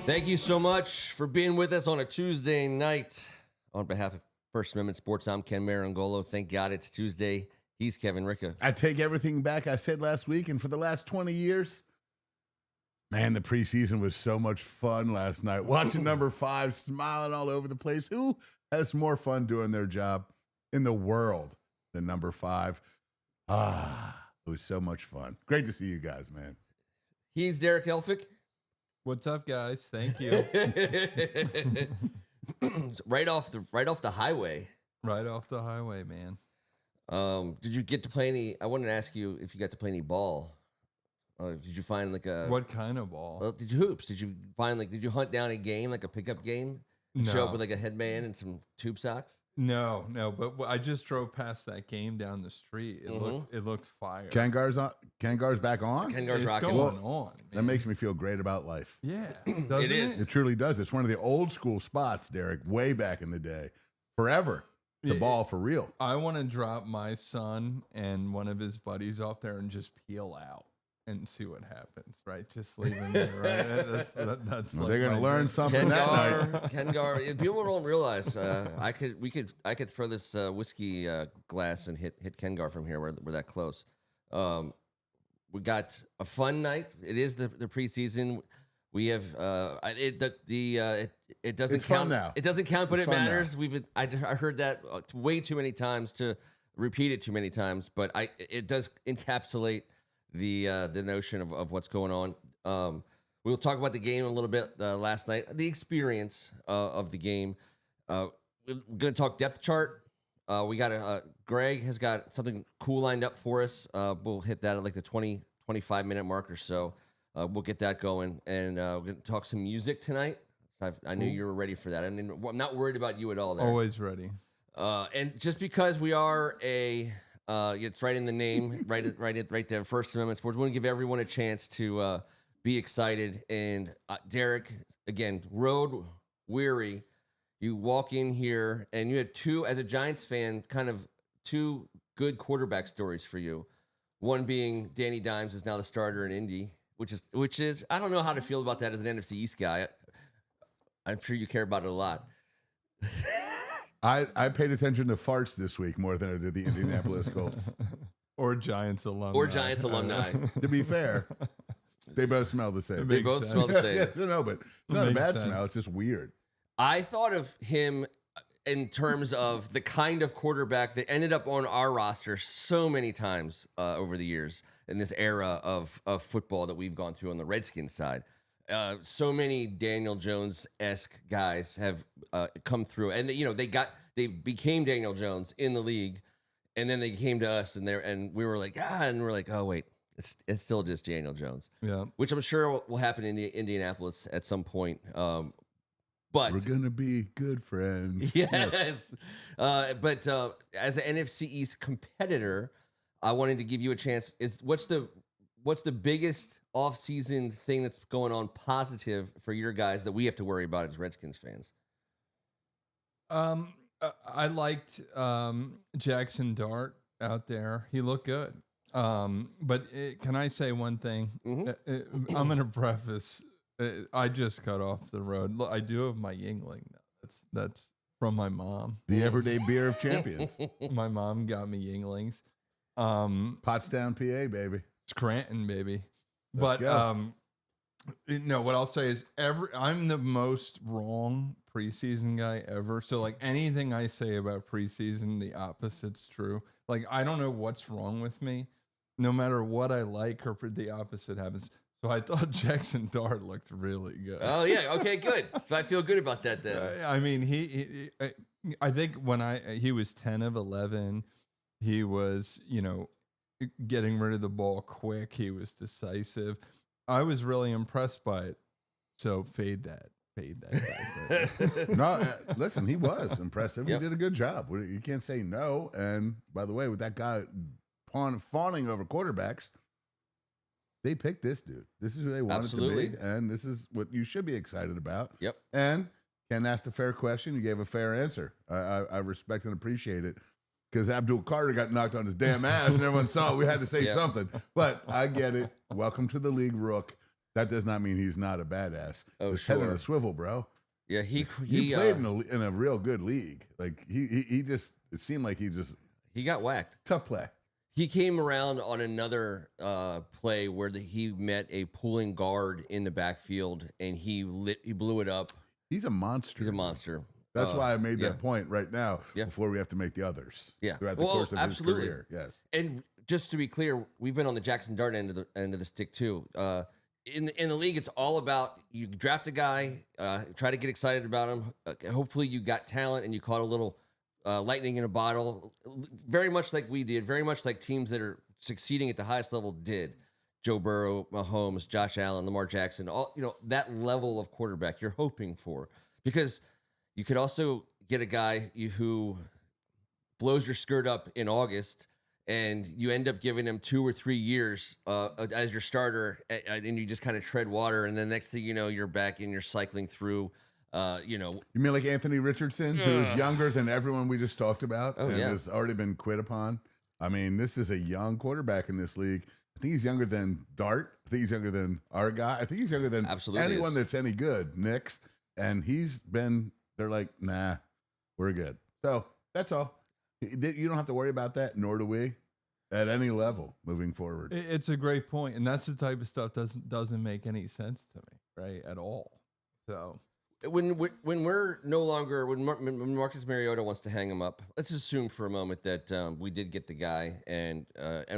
Thank you so much for being with us on a Tuesday night. On behalf of First Amendment Sports, I'm Ken Meringolo. Thank God it's Tuesday. He's Kevin Ricca. I take everything back I said last week, and for the last 20 years, man, the preseason was so much fun last night. Watching number 5 smiling all over the place. Who has more fun doing their job in the world than number 5? It was so much fun. Great to see you guys, man. He's Derek Elphick. What's up, guys? Thank you. right off the highway. Right off the highway, man. Did you get to play any? I wanted to ask you if you got to play any ball. Did you find like a What kind of ball? Did you hoops? Did you find did you hunt down a game like a pickup game? No. Show up with like a headband and some tube socks? No. But I just drove past that game down the street. It looks fire. Kangar's back on? Kangar's It's rocking. going on. Man. That makes me feel great about life. Yeah, doesn't It is. It truly does. It's one of the old school spots, Derek, way back in the day. Forever. The ball for real. I want to drop my son and one of his buddies off there and just peel out and see what happens. Right, just leave him there. Right, that's Well, like they're going to learn something that night. Kengar. People don't realize I could throw this whiskey glass and hit Kengar from here. We're that close. We got a fun night. It is the preseason. We have it doesn't It's count fun now. It doesn't count, but It's it fun matters. I heard that way too many times to repeat it too many times. But it does encapsulate the notion of what's going on. We'll talk about the game a little bit last night, the experience of the game. We're going to talk depth chart. We got Greg has got something cool lined up for us. We'll hit that at like the 25 minute mark or so. We'll get that going, and we're going to talk some music tonight. So I knew you were ready for that. I'm not worried about you at all there. always ready. And just because we are it's right in the name, right there, First Amendment Sports. We want to give everyone a chance to be excited. And Derek, again, road weary. You walk in here, and you had as a Giants fan, kind of two good quarterback stories for you. One being Danny Dimes is now the starter in Indy, which is I don't know how to feel about that as an NFC East guy. I'm sure you care about it a lot. I paid attention to farts this week more than I did the Indianapolis Colts. Or Giants alumni. To be fair, they both smell the same. They both smell the same. Yeah, no, but it's not a Makes bad sense. smell. It's just weird. I thought of him in terms of the kind of quarterback that ended up on our roster so many times over the years in this era of football that we've gone through on the Redskins side. So many Daniel Jones-esque guys have come through, and they became Daniel Jones in the league, and then they came to us, and we were like, oh wait, it's still just Daniel Jones, Yeah. which I'm sure will happen in Indianapolis at some point. But We're going to be good friends. yes, but as an NFC East competitor, I wanted to give you a chance. What's the biggest offseason thing that's going on positive for your guys that we have to worry about as Redskins fans? I liked Jackson Dart out there. He looked good. But can I say one thing? Mm-hmm. I'm going to preface. I just got off the road. Look, I do have my Yingling now. That's from my mom. The everyday beer of champions. My mom got me Yinglings. Pottstown, PA, baby. Scranton, baby. Let's go. No, what I'll say is I'm the most wrong preseason guy ever. So like anything I say about preseason, the opposite's true. Like I don't know what's wrong with me. No matter what I like, or the opposite happens. So I thought Jackson Dart looked really good. Oh yeah, okay, good. So I feel good about that then. I mean, I think when he was 10 of 11, he was, getting rid of the ball quick. He was decisive. I was really impressed by it. So fade that. Guys. No, listen, he was impressive. Yep. He did a good job. You can't say no. And by the way, with that guy fawning over quarterbacks, they picked this dude. This is who they wanted Absolutely. to be. And this is what you should be excited about. Yep. And Ken asked a fair question. You gave a fair answer. I respect and appreciate it. Because Abdul Carter got knocked on his damn ass and everyone saw it. We had to say something. But I get it. Welcome to the league, Rook. that does not mean he's not a badass. Oh, His head on sure. a swivel, bro. Yeah, he played in a real good league. Like he just, it seemed like he got whacked. tough play. He came around on another play where he met a pulling guard in the backfield, and he blew it up. He's a monster. He's a monster. That's why I made that point right now before we have to make the others. Yeah. Throughout the course of his career. Yes. And just to be clear, we've been on the Jackson Dart end of the stick too. In the league, it's all about you draft a guy, try to get excited about him. Hopefully, you got talent and you caught a little lightning in a bottle. Very much like we did. Very much like teams that are succeeding at the highest level did. Joe Burrow, Mahomes, Josh Allen, Lamar Jackson. All that level of quarterback you're hoping for, because you could also get a guy who blows your skirt up in August, and you end up giving him 2 or 3 years as your starter, and you just kind of tread water, and then next thing you know, you're back and you're cycling through. You mean like Anthony Richardson, who is younger than everyone we just talked about, and has already been quit upon? I mean, this is a young quarterback in this league. I think he's younger than Dart. I think he's younger than our guy. I think he's younger than anyone that's any good, Knicks. And they're like, nah, we're good. So that's all. You don't have to worry about that, nor do we, at any level moving forward. It's a great point, and that's the type of stuff doesn't make any sense to me, right, at all. So when we're no longer when Marcus Mariota wants to hang him up, let's assume for a moment that we did get the guy, and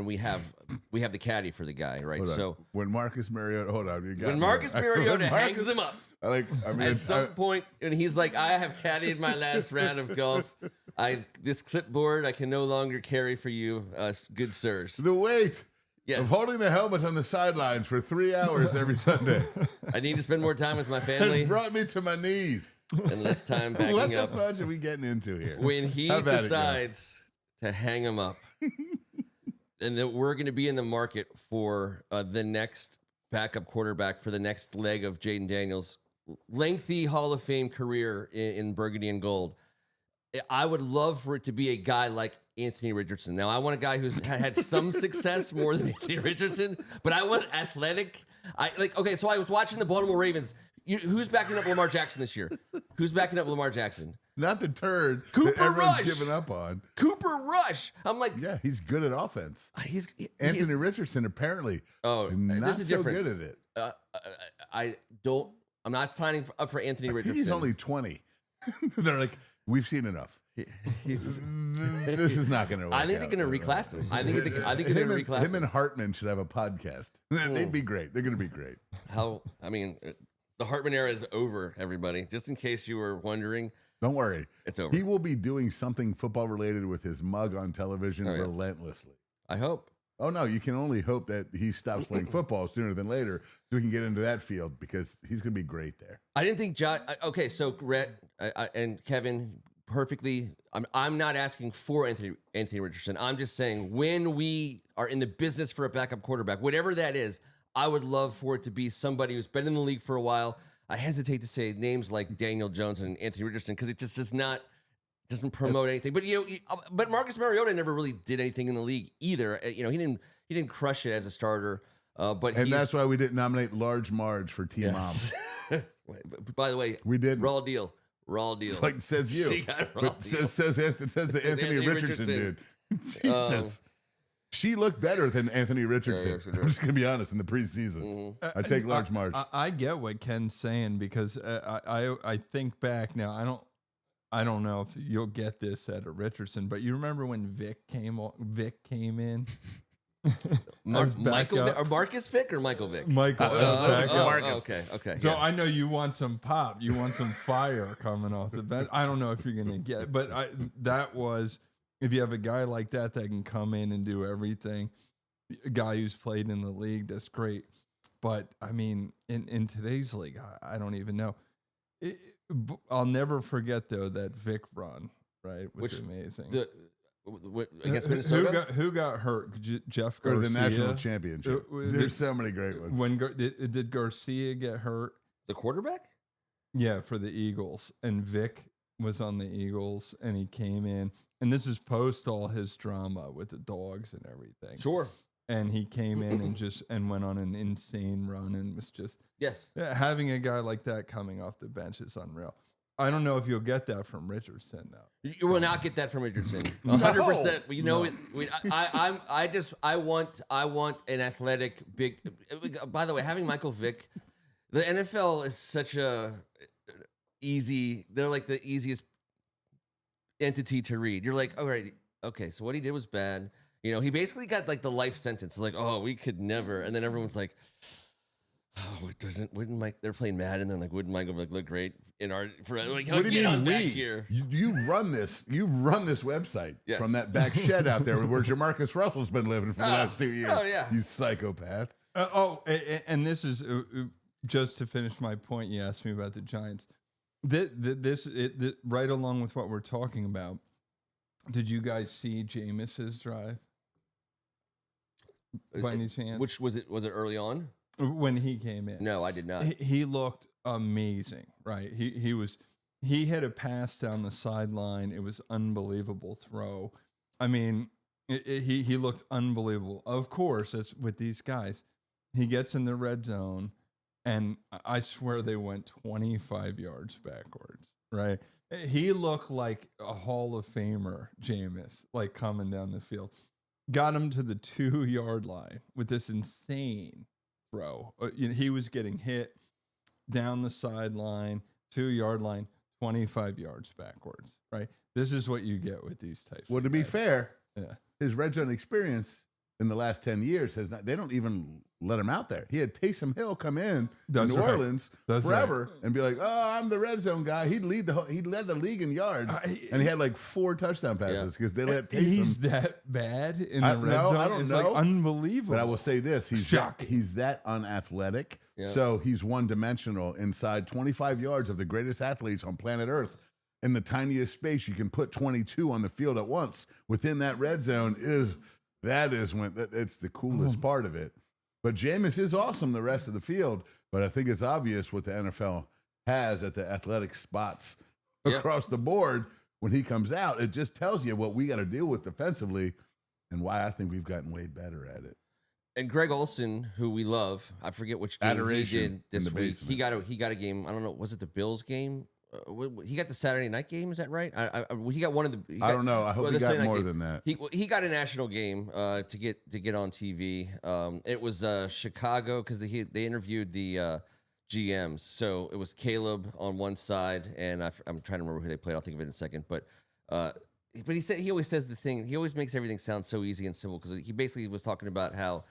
we have the caddy for the guy, right? So when Marcus Mariota, Mariota hangs him up. At some point, and he's like, I have caddied my last round of golf. This clipboard I can no longer carry for you, good sirs. The weight of holding the helmet on the sidelines for 3 hours every Sunday. I need to spend more time with my family. It's brought me to my knees. And less time backing what up. What the fudge are we getting into here? When he decides to hang him up, and that we're going to be in the market for the next backup quarterback for the next leg of Jaden Daniels' lengthy Hall of Fame career in burgundy and gold. I would love for it to be a guy like Anthony Richardson. Now, I want a guy who's had some success more than Anthony Richardson, but I want athletic. So I was watching the Baltimore Ravens. Who's backing up Lamar Jackson this year? Who's backing up Lamar Jackson? Not the turd Cooper Rush. Giving up on. Cooper Rush. I'm like, yeah, he's good at offense. Anthony Richardson apparently. There's a difference. So good at it. I'm not signing up for Anthony Richardson. He's only 20. They're like, we've seen enough. This is not going to work. I think they're going to reclass him. I think they're going to reclass him. Him and Hartman should have a podcast. They'd be great. They're going to be great. The Hartman era is over, everybody. Just in case you were wondering. Don't worry. It's over. He will be doing something football related with his mug on television relentlessly. I hope. Oh, no, you can only hope that he stops playing football sooner than later so we can get into that field, because he's going to be great there. I didn't think okay, so Rhett and Kevin, perfectly. I'm not asking for Anthony Richardson. I'm just saying, when we are in the business for a backup quarterback, whatever that is, I would love for it to be somebody who's been in the league for a while. I hesitate to say names like Daniel Jones and Anthony Richardson because it just doesn't promote anything. But but Marcus Mariota never really did anything in the league either. He didn't crush it as a starter. But that's why we didn't nominate Large Marge for Team Mom. By the way, we did raw deal. Like it says you. She got raw deal. Says the Anthony Richardson dude. Jesus. She looked better than Anthony Richardson. I'm just gonna be honest. In the preseason, I take Large Marge. I get what Ken's saying, because I think back now. I don't know if you'll get this at a Richardson, but you remember when Vic came in? Michael Vick, or Marcus Vick or Michael Vick? Michael. Okay. So I know you want some pop. You want some fire coming off the bench. I don't know if you're going to get it, but that was, if you have a guy like that can come in and do everything, a guy who's played in the league, that's great. But, I mean, in today's league, I don't even know. I'll never forget, though, that Vic run, right? Was amazing. Against Minnesota? Who got hurt? Jeff Garcia? Or the national championship. There's so many great ones. Did Garcia get hurt? The quarterback? Yeah, for the Eagles. And Vic was on the Eagles, and he came in. And this is post all his drama with the dogs and everything. Sure. and he came in and went on an insane run and was just having a guy like that coming off the bench is unreal. I don't know if you'll get that from Richardson though. You will not get that from Richardson. 100%. You know, I want an athletic big. By the way, having Michael Vick, the NFL is such a easy. They're like the easiest entity to read. You're like, all right, okay, so what he did was bad. You know, he basically got like the life sentence. Like, oh, we could never. And then everyone's like, oh, wouldn't Mike? They're playing Madden. And they're like, wouldn't Michael look great in our? Like, what do you mean back here. You run this. You run this website from that back shed out there where Jamarcus Russell's been living for the last 2 years. Oh yeah, you psychopath. And this is just to finish my point. You asked me about the Giants. This right along with what we're talking about. Did you guys see Jameis's drive? By any chance? Which was it? Was it early on? When he came in? No, I did not. He looked amazing, right? He had a pass down the sideline. It was unbelievable throw. I mean, he looked unbelievable. Of course, as with these guys, he gets in the red zone, and I swear they went 25 yards backwards, right? He looked like a Hall of Famer, Jameis, like coming down the field. Got him to the 2-yard line with this insane throw. He was getting hit down the sideline, 2-yard line, 25 yards backwards, right? This is what you get with these types. Well, to be fair, yeah, his red zone experience in the last 10 years has not. They don't even let him out there. He had Taysom Hill come in to New Orleans forever and be like, "Oh, I'm the red zone guy." He led the league in yards, and he had like 4 touchdown passes because they let Taysom. He's that bad in the red zone. I don't know. Like unbelievable. But I will say this: he's that unathletic. Yeah. So he's one-dimensional inside 25 yards of the greatest athletes on planet Earth. In the tiniest space, you can put 22 on the field at once. Within that red zone it's the coolest part of it. But Jameis is awesome the rest of the field. But I think it's obvious what the NFL has at the athletic spots across the board when he comes out. It just tells you what we got to deal with defensively and why I think we've gotten way better at it. And Greg Olsen, who we love, I forget which game he did this week. He got a game. I don't know. Was it the Bills game? He got the Saturday night game. Is that right? He got one of the. I don't know. I hope he got more than that. He got a national game to get on TV. It was Chicago because they interviewed the GMs. So it was Caleb on one side, and I'm trying to remember who they played. I'll think of it in a second. But he always says the thing. He always makes everything sound so easy and simple because he basically was talking about how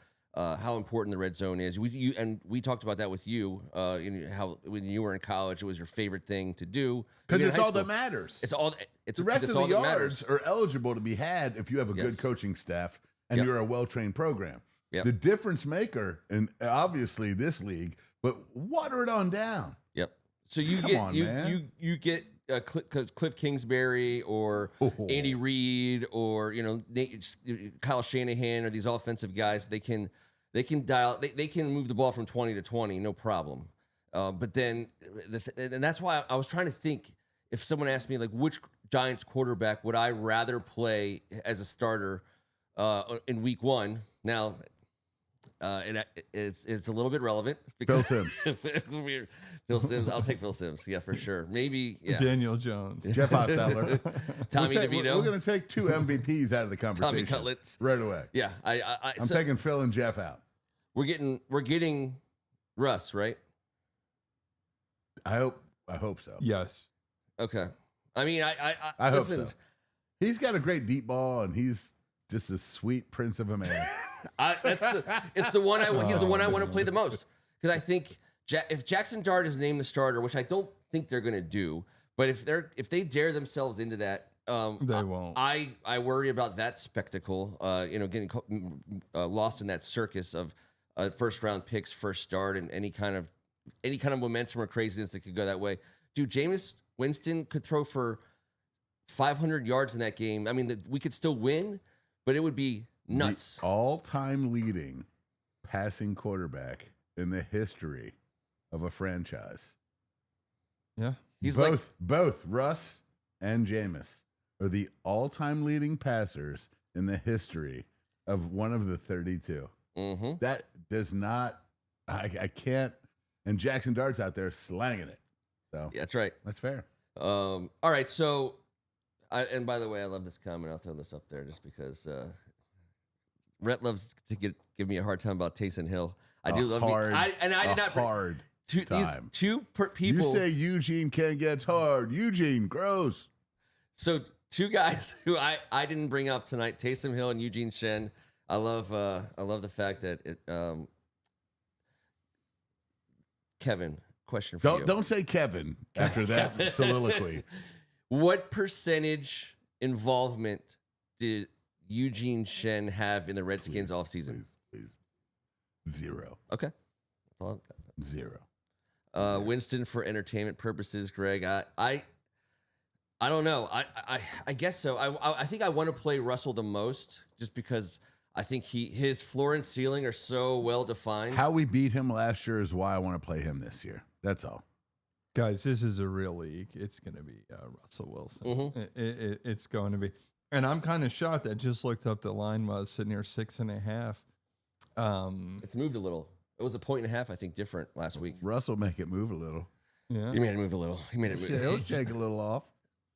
important the red zone is. We talked about that with you. How when you were in college, it was your favorite thing to do because it's all that matters. It's all. The rest of the yards are eligible to be had if you have a good coaching staff and you're a well-trained program. Yep. The difference maker, and obviously this league, but water it on down. Yep. So you get Cliff Kingsbury or Andy Reid or Kyle Shanahan or these offensive guys. They can move the ball from 20 to 20, no problem. But then and that's why I was trying to think if someone asked me like which Giants quarterback would I rather play as a starter in week 1. Now it's a little bit relevant. Phil Sims. It's weird. Phil Sims. I'll take Phil Sims. Yeah, for sure. Maybe Daniel Jones. Jeff Hostetler. Tommy DeVito. We're going to take 2 MVPs out of the conversation. Tommy Cutlets. Right away. Yeah. I'm taking Phil and Jeff out. We're getting Russ, right? I hope so. Yes. Okay. I mean, I hope so. He's got a great deep ball, and he's just a sweet prince of a man. It's the one he's the one I want to play the most because I think if Jackson Dart is named the starter, which I don't think they're going to do, but if they dare themselves into that, they won't. I worry about that spectacle. Getting lost in that circus of first round picks, first start, and any kind of momentum or craziness that could go that way. Dude, Jameis Winston could throw for 500 yards in that game. I mean, we could still win, but it would be nuts. The all-time leading passing quarterback in the history of a franchise. Yeah. He's both Russ and Jameis are the all-time leading passers in the history of one of the 32. Mm-hmm. That does not. I can't. And Jackson Dart's out there slanging it. So Yeah, that's right. that's fair. All right, so, and by the way, I love this comment. I'll throw this up there just because Rhett loves to give me a hard time about Taysom Hill. I do love hard, I did not hard time. People. You say Eugene Ken gets hard. Eugene, gross. So two guys who I didn't bring up tonight, Taysom Hill and Eugene Shen. I love the fact that it. Kevin, question for you. Don't say Kevin after that soliloquy. What percentage involvement did Eugene Shen have in the Redskins offseason? Please. 0. Okay. That's all. 0. Winston for entertainment purposes, Greg. I don't know. I guess so. I think I want to play Russell the most just because I think his floor and ceiling are so well defined. How we beat him last year is why I want to play him this year. That's all. Guys, this is a real league. It's going to be Russell Wilson. Mm-hmm. It's going to be. And I'm kind of shocked. I just looked up the line while I was sitting here 6.5. It's moved a little. It was 1.5 points, I think, different last week. Russell make it move a little. Yeah. He made it move a little. He made it move. Yeah, he'll shake a little off.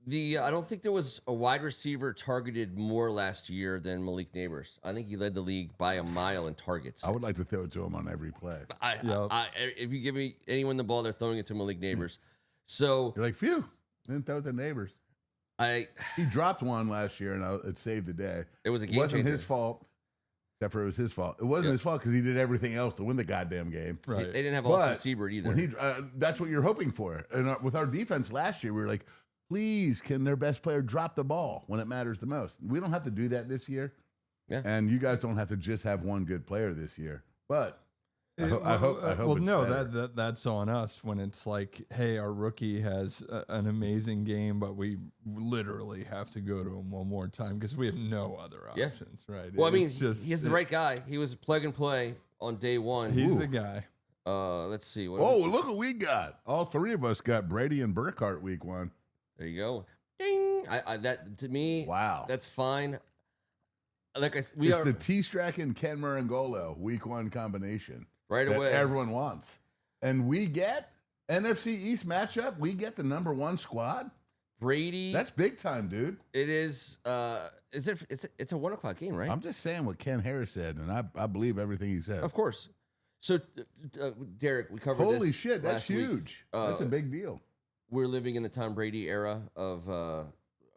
I don't think there was a wide receiver targeted more last year than Malik Neighbors. I think he led the league by a mile in targets. I would like to throw it to him on every play. If you give me anyone the ball, they're throwing it to Malik Neighbors. So you're like, phew, didn't throw it to Neighbors. He dropped one last year, and it saved the day. It was a game It wasn't changer. his fault, except for it was his fault. It wasn't his fault because he did everything else to win the goddamn game. Right. They didn't have Austin Seibert either. That's what you're hoping for. And with our defense last year, we were like, please, can their best player drop the ball when it matters the most? We don't have to do that this year. Yeah. And you guys don't have to just have one good player this year. But I hope well, it's no, better. that's on us when it's like, hey, our rookie has an amazing game, but we literally have to go to him one more time because we have no other options, right? Well, he has the right guy. He was plug and play on day one. He's the guy. Let's see. Look what we got. All three of us got Brady and Burkhardt week 1. There you go. Ding. That to me. Wow. That's fine. Like it's the T Strachan Ken Meringolo week 1 combination right that away. Everyone wants, and we get NFC East matchup. We get the number 1 squad. Brady. That's big time, dude. It is. It's a 1:00 game, right? I'm just saying what Ken Harris said, and I believe everything he said. Of course. So, Derek, we covered this. Holy shit, that's last week. huge. That's a big deal. We're living in the Tom Brady era of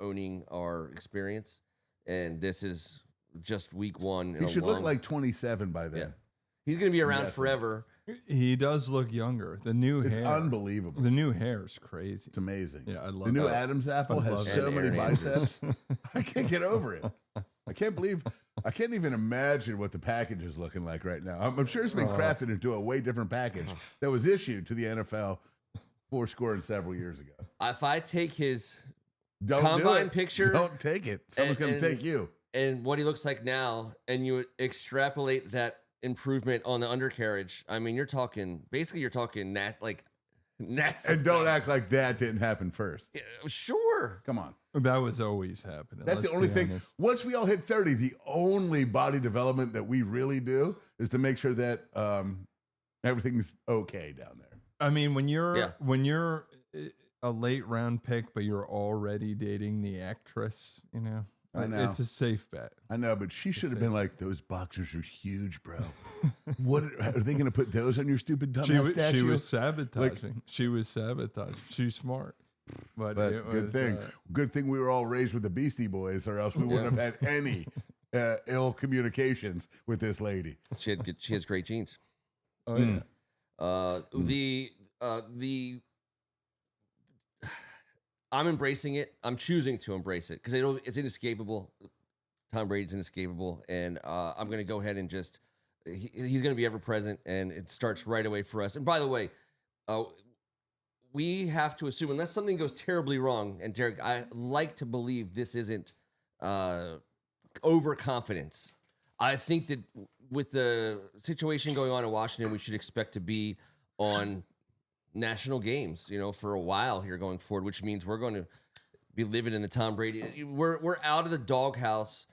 owning our experience, and this is just week 1. He should look like 27 by then. Yeah. He's going to be around forever. He does look younger. The new hair. It's unbelievable. The new hair is crazy. It's amazing. Yeah, I love the new it. Adam's apple has so many biceps. I can't get over it. I can't even imagine what the package is looking like right now. I'm sure it's been crafted into a way different package that was issued to the NFL 4 years ago. If I take his Don't combine picture, don't take it. Someone's going to take you. And what he looks like now, and you extrapolate that improvement on the undercarriage. I mean, you're talking nasty. And don't act like that didn't happen first. Yeah, sure. Come on. That was always happening. That's the only thing. Honest. Once we all hit 30, the only body development that we really do is to make sure that everything's okay down there. I mean, when you're a late round pick, but you're already dating the actress, I know. It's a safe bet. I know, but she should have been like, those boxers are huge, bro. What are they going to put those on your stupid dumbass statue? She was sabotaging. She's smart. But good thing. Good thing we were all raised with the Beastie Boys, or else we wouldn't have had any ill communications with this lady. She has great genes. Oh yeah. I'm embracing it. I'm choosing to embrace it because it's inescapable. Tom Brady's inescapable, and I'm going to go ahead and just he's going to be ever present, and it starts right away for us. And by the way, we have to assume, unless something goes terribly wrong, and Derek, I like to believe this isn't overconfidence. I think that with the situation going on in Washington, we should expect to be on national games, for a while here going forward, which means we're going to be living in the Tom Brady. We're out of the doghouse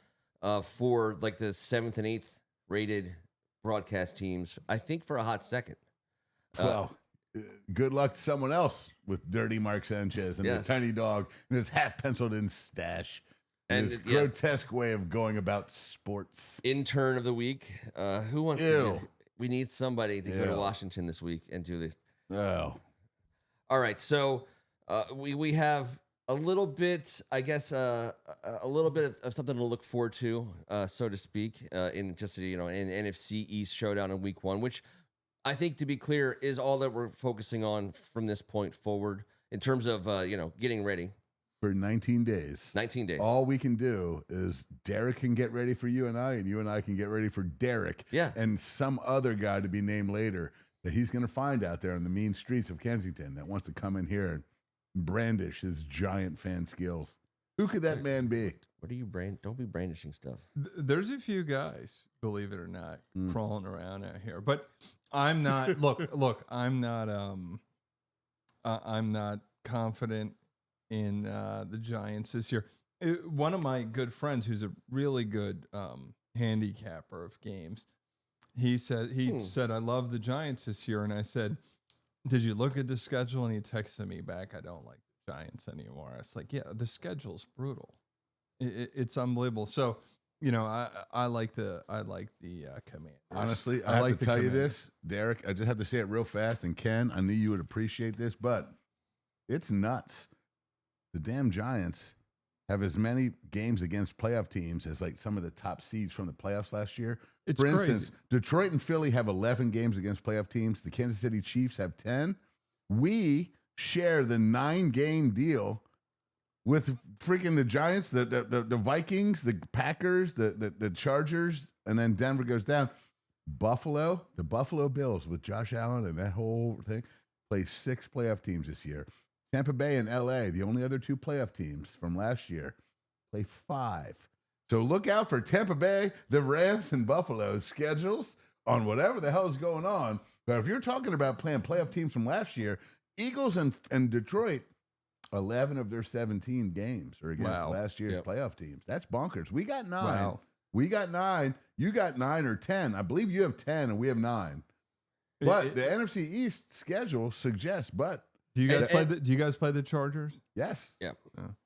for like the 7th and 8th rated broadcast teams, I think, for a hot second. Well, good luck to someone else with Dirty Mark Sanchez and his tiny dog and his half penciled in stash and his grotesque way of going about sports. Intern of the week. Who wants to do? We need somebody to go to Washington this week and do this. Oh. All right. So we have a little bit, I guess, a little bit of something to look forward to, so to speak, in just, an NFC East showdown in week 1, which I think, to be clear, is all that we're focusing on from this point forward in terms of, getting ready. For 19 days. 19 days. All we can do is Derek can get ready for you and I can get ready for Derek. Yeah. And some other guy to be named later that he's going to find out there in the mean streets of Kensington that wants to come in here and brandish his giant fan skills. Who could that man be? What are you don't be brandishing stuff. There's a few guys, believe it or not, crawling around out here. But I'm not. look. I'm not confident in the Giants this year. One of my good friends, who's a really good handicapper of games, he said I love the Giants this year, and I said, did you look at the schedule? And he texted me back, I don't like the Giants anymore. I was like, yeah, the schedule's brutal. It's unbelievable. So, I like the Commanders. Honestly, I have to tell you this, Derek. I just have to say it real fast. And Ken, I knew you would appreciate this, but it's nuts. The damn Giants have as many games against playoff teams as like some of the top seeds from the playoffs last year. It's For crazy. instance, Detroit and Philly have 11 games against playoff teams. The Kansas City Chiefs have 10. We share the 9-game deal with freaking the Giants, the Vikings, the Packers, the Chargers, and then Denver goes down. The Buffalo Bills with Josh Allen and that whole thing, play 6 playoff teams this year. Tampa Bay and LA, the only other 2 playoff teams from last year, play 5. So look out for Tampa Bay, the Rams, and Buffalo's schedules on whatever the hell is going on. But if you're talking about playing playoff teams from last year, Eagles and Detroit, 11 of their 17 games are against last year's playoff teams. That's bonkers. We got 9. Wow. We got 9. You got 9 or 10. I believe you have 10 and we have 9. But the NFC East schedule suggests, do you guys play the Chargers? Yes. Yeah.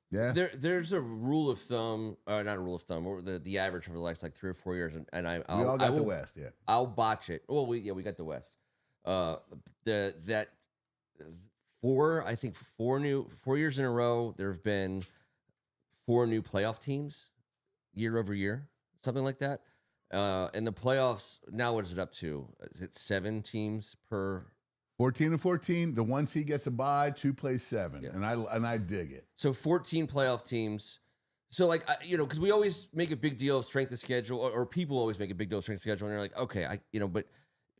Yeah. There's a rule of thumb, not a rule of thumb, or the average for the last like 3 or 4 years, and I all got the West, yeah. I'll botch it. Well, we got the West. 4 years in a row, there have been 4 new playoff teams year over year, something like that. And the playoffs now, what is it up to? Is it 7 teams per? 14 and 14. The 1 seed gets a bye. 2 plays 7, yes. and I dig it. So 14 playoff teams. So because we always make a big deal of strength of schedule, or people always make a big deal of strength of schedule, and you're like, okay, but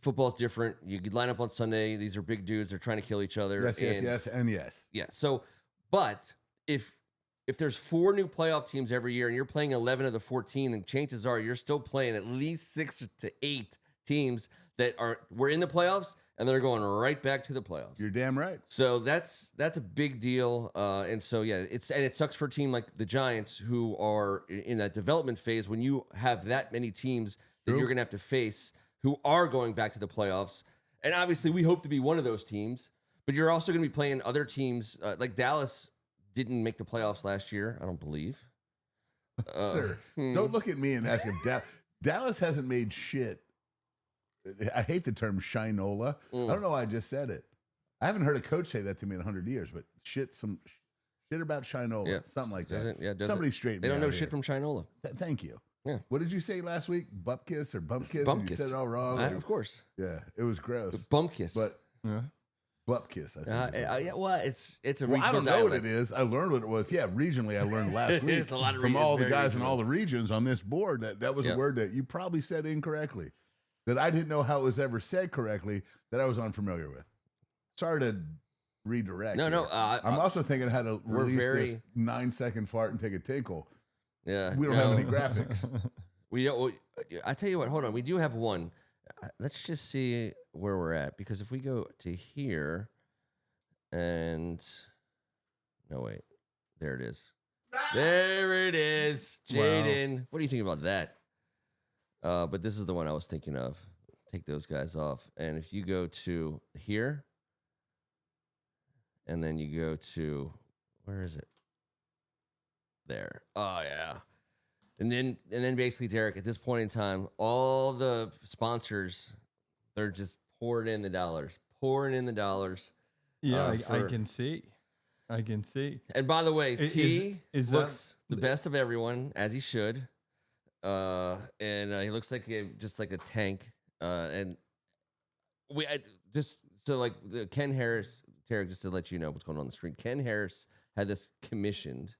football's different. You could line up on Sunday. These are big dudes. They're trying to kill each other. Yes. Yeah. So, but if there's 4 new playoff teams every year and you're playing 11 of the 14, then chances are you're still playing at least 6 to 8 teams that were in the playoffs and they're going right back to the playoffs. You're damn right. So that's a big deal. And so, yeah, it sucks for a team like the Giants who are in that development phase when you have that many teams that you're going to have to face who are going back to the playoffs. And obviously we hope to be one of those teams, but you're also going to be playing other teams like Dallas didn't make the playoffs last year, I don't believe. Sir, don't look at me and ask if Dallas hasn't made shit. I hate the term shinola. I don't know why I just said it. I haven't heard a coach say that to me in 100 years, but shit about shinola, something like that. Somebody straighten me. They don't know out shit here. from shinola. Thank you. Yeah. What did you say last week? Bupkiss or bumpkiss? Bumpkiss. You said it all wrong. Of course. Yeah, it was gross. Bumpkiss. But bupkiss, I think. Well, it's a regional I don't know dialect. what it is. I learned what it was. Yeah, regionally, I learned last week It's a lot of from all the very guys in regional. all the regions on this board. That was a word that you probably said incorrectly, that I didn't know how it was ever said correctly, that I was unfamiliar with. Sorry to redirect. No. I'm also thinking how to release this 9-second fart and take a tinkle. Yeah. We don't have any graphics. We don't. I tell you what. Hold on. We do have one. Let's just see where we're at, because if we go to here, and no wait, there it is. There it is, Jaden. What do you think about that? But this is the one I was thinking of. Take those guys off. And if you go to here, and then you go to, where is it? There. Oh, yeah. And then basically, Derek, at this point in time, all the sponsors, they're just pouring in the dollars. Yeah, I can see. I can see. And by the way, T is looks the best of everyone, as he should. And he looks like just like a tank. And Ken Harris, Tarek, just to let you know what's going on the screen. Ken Harris had this commissioned.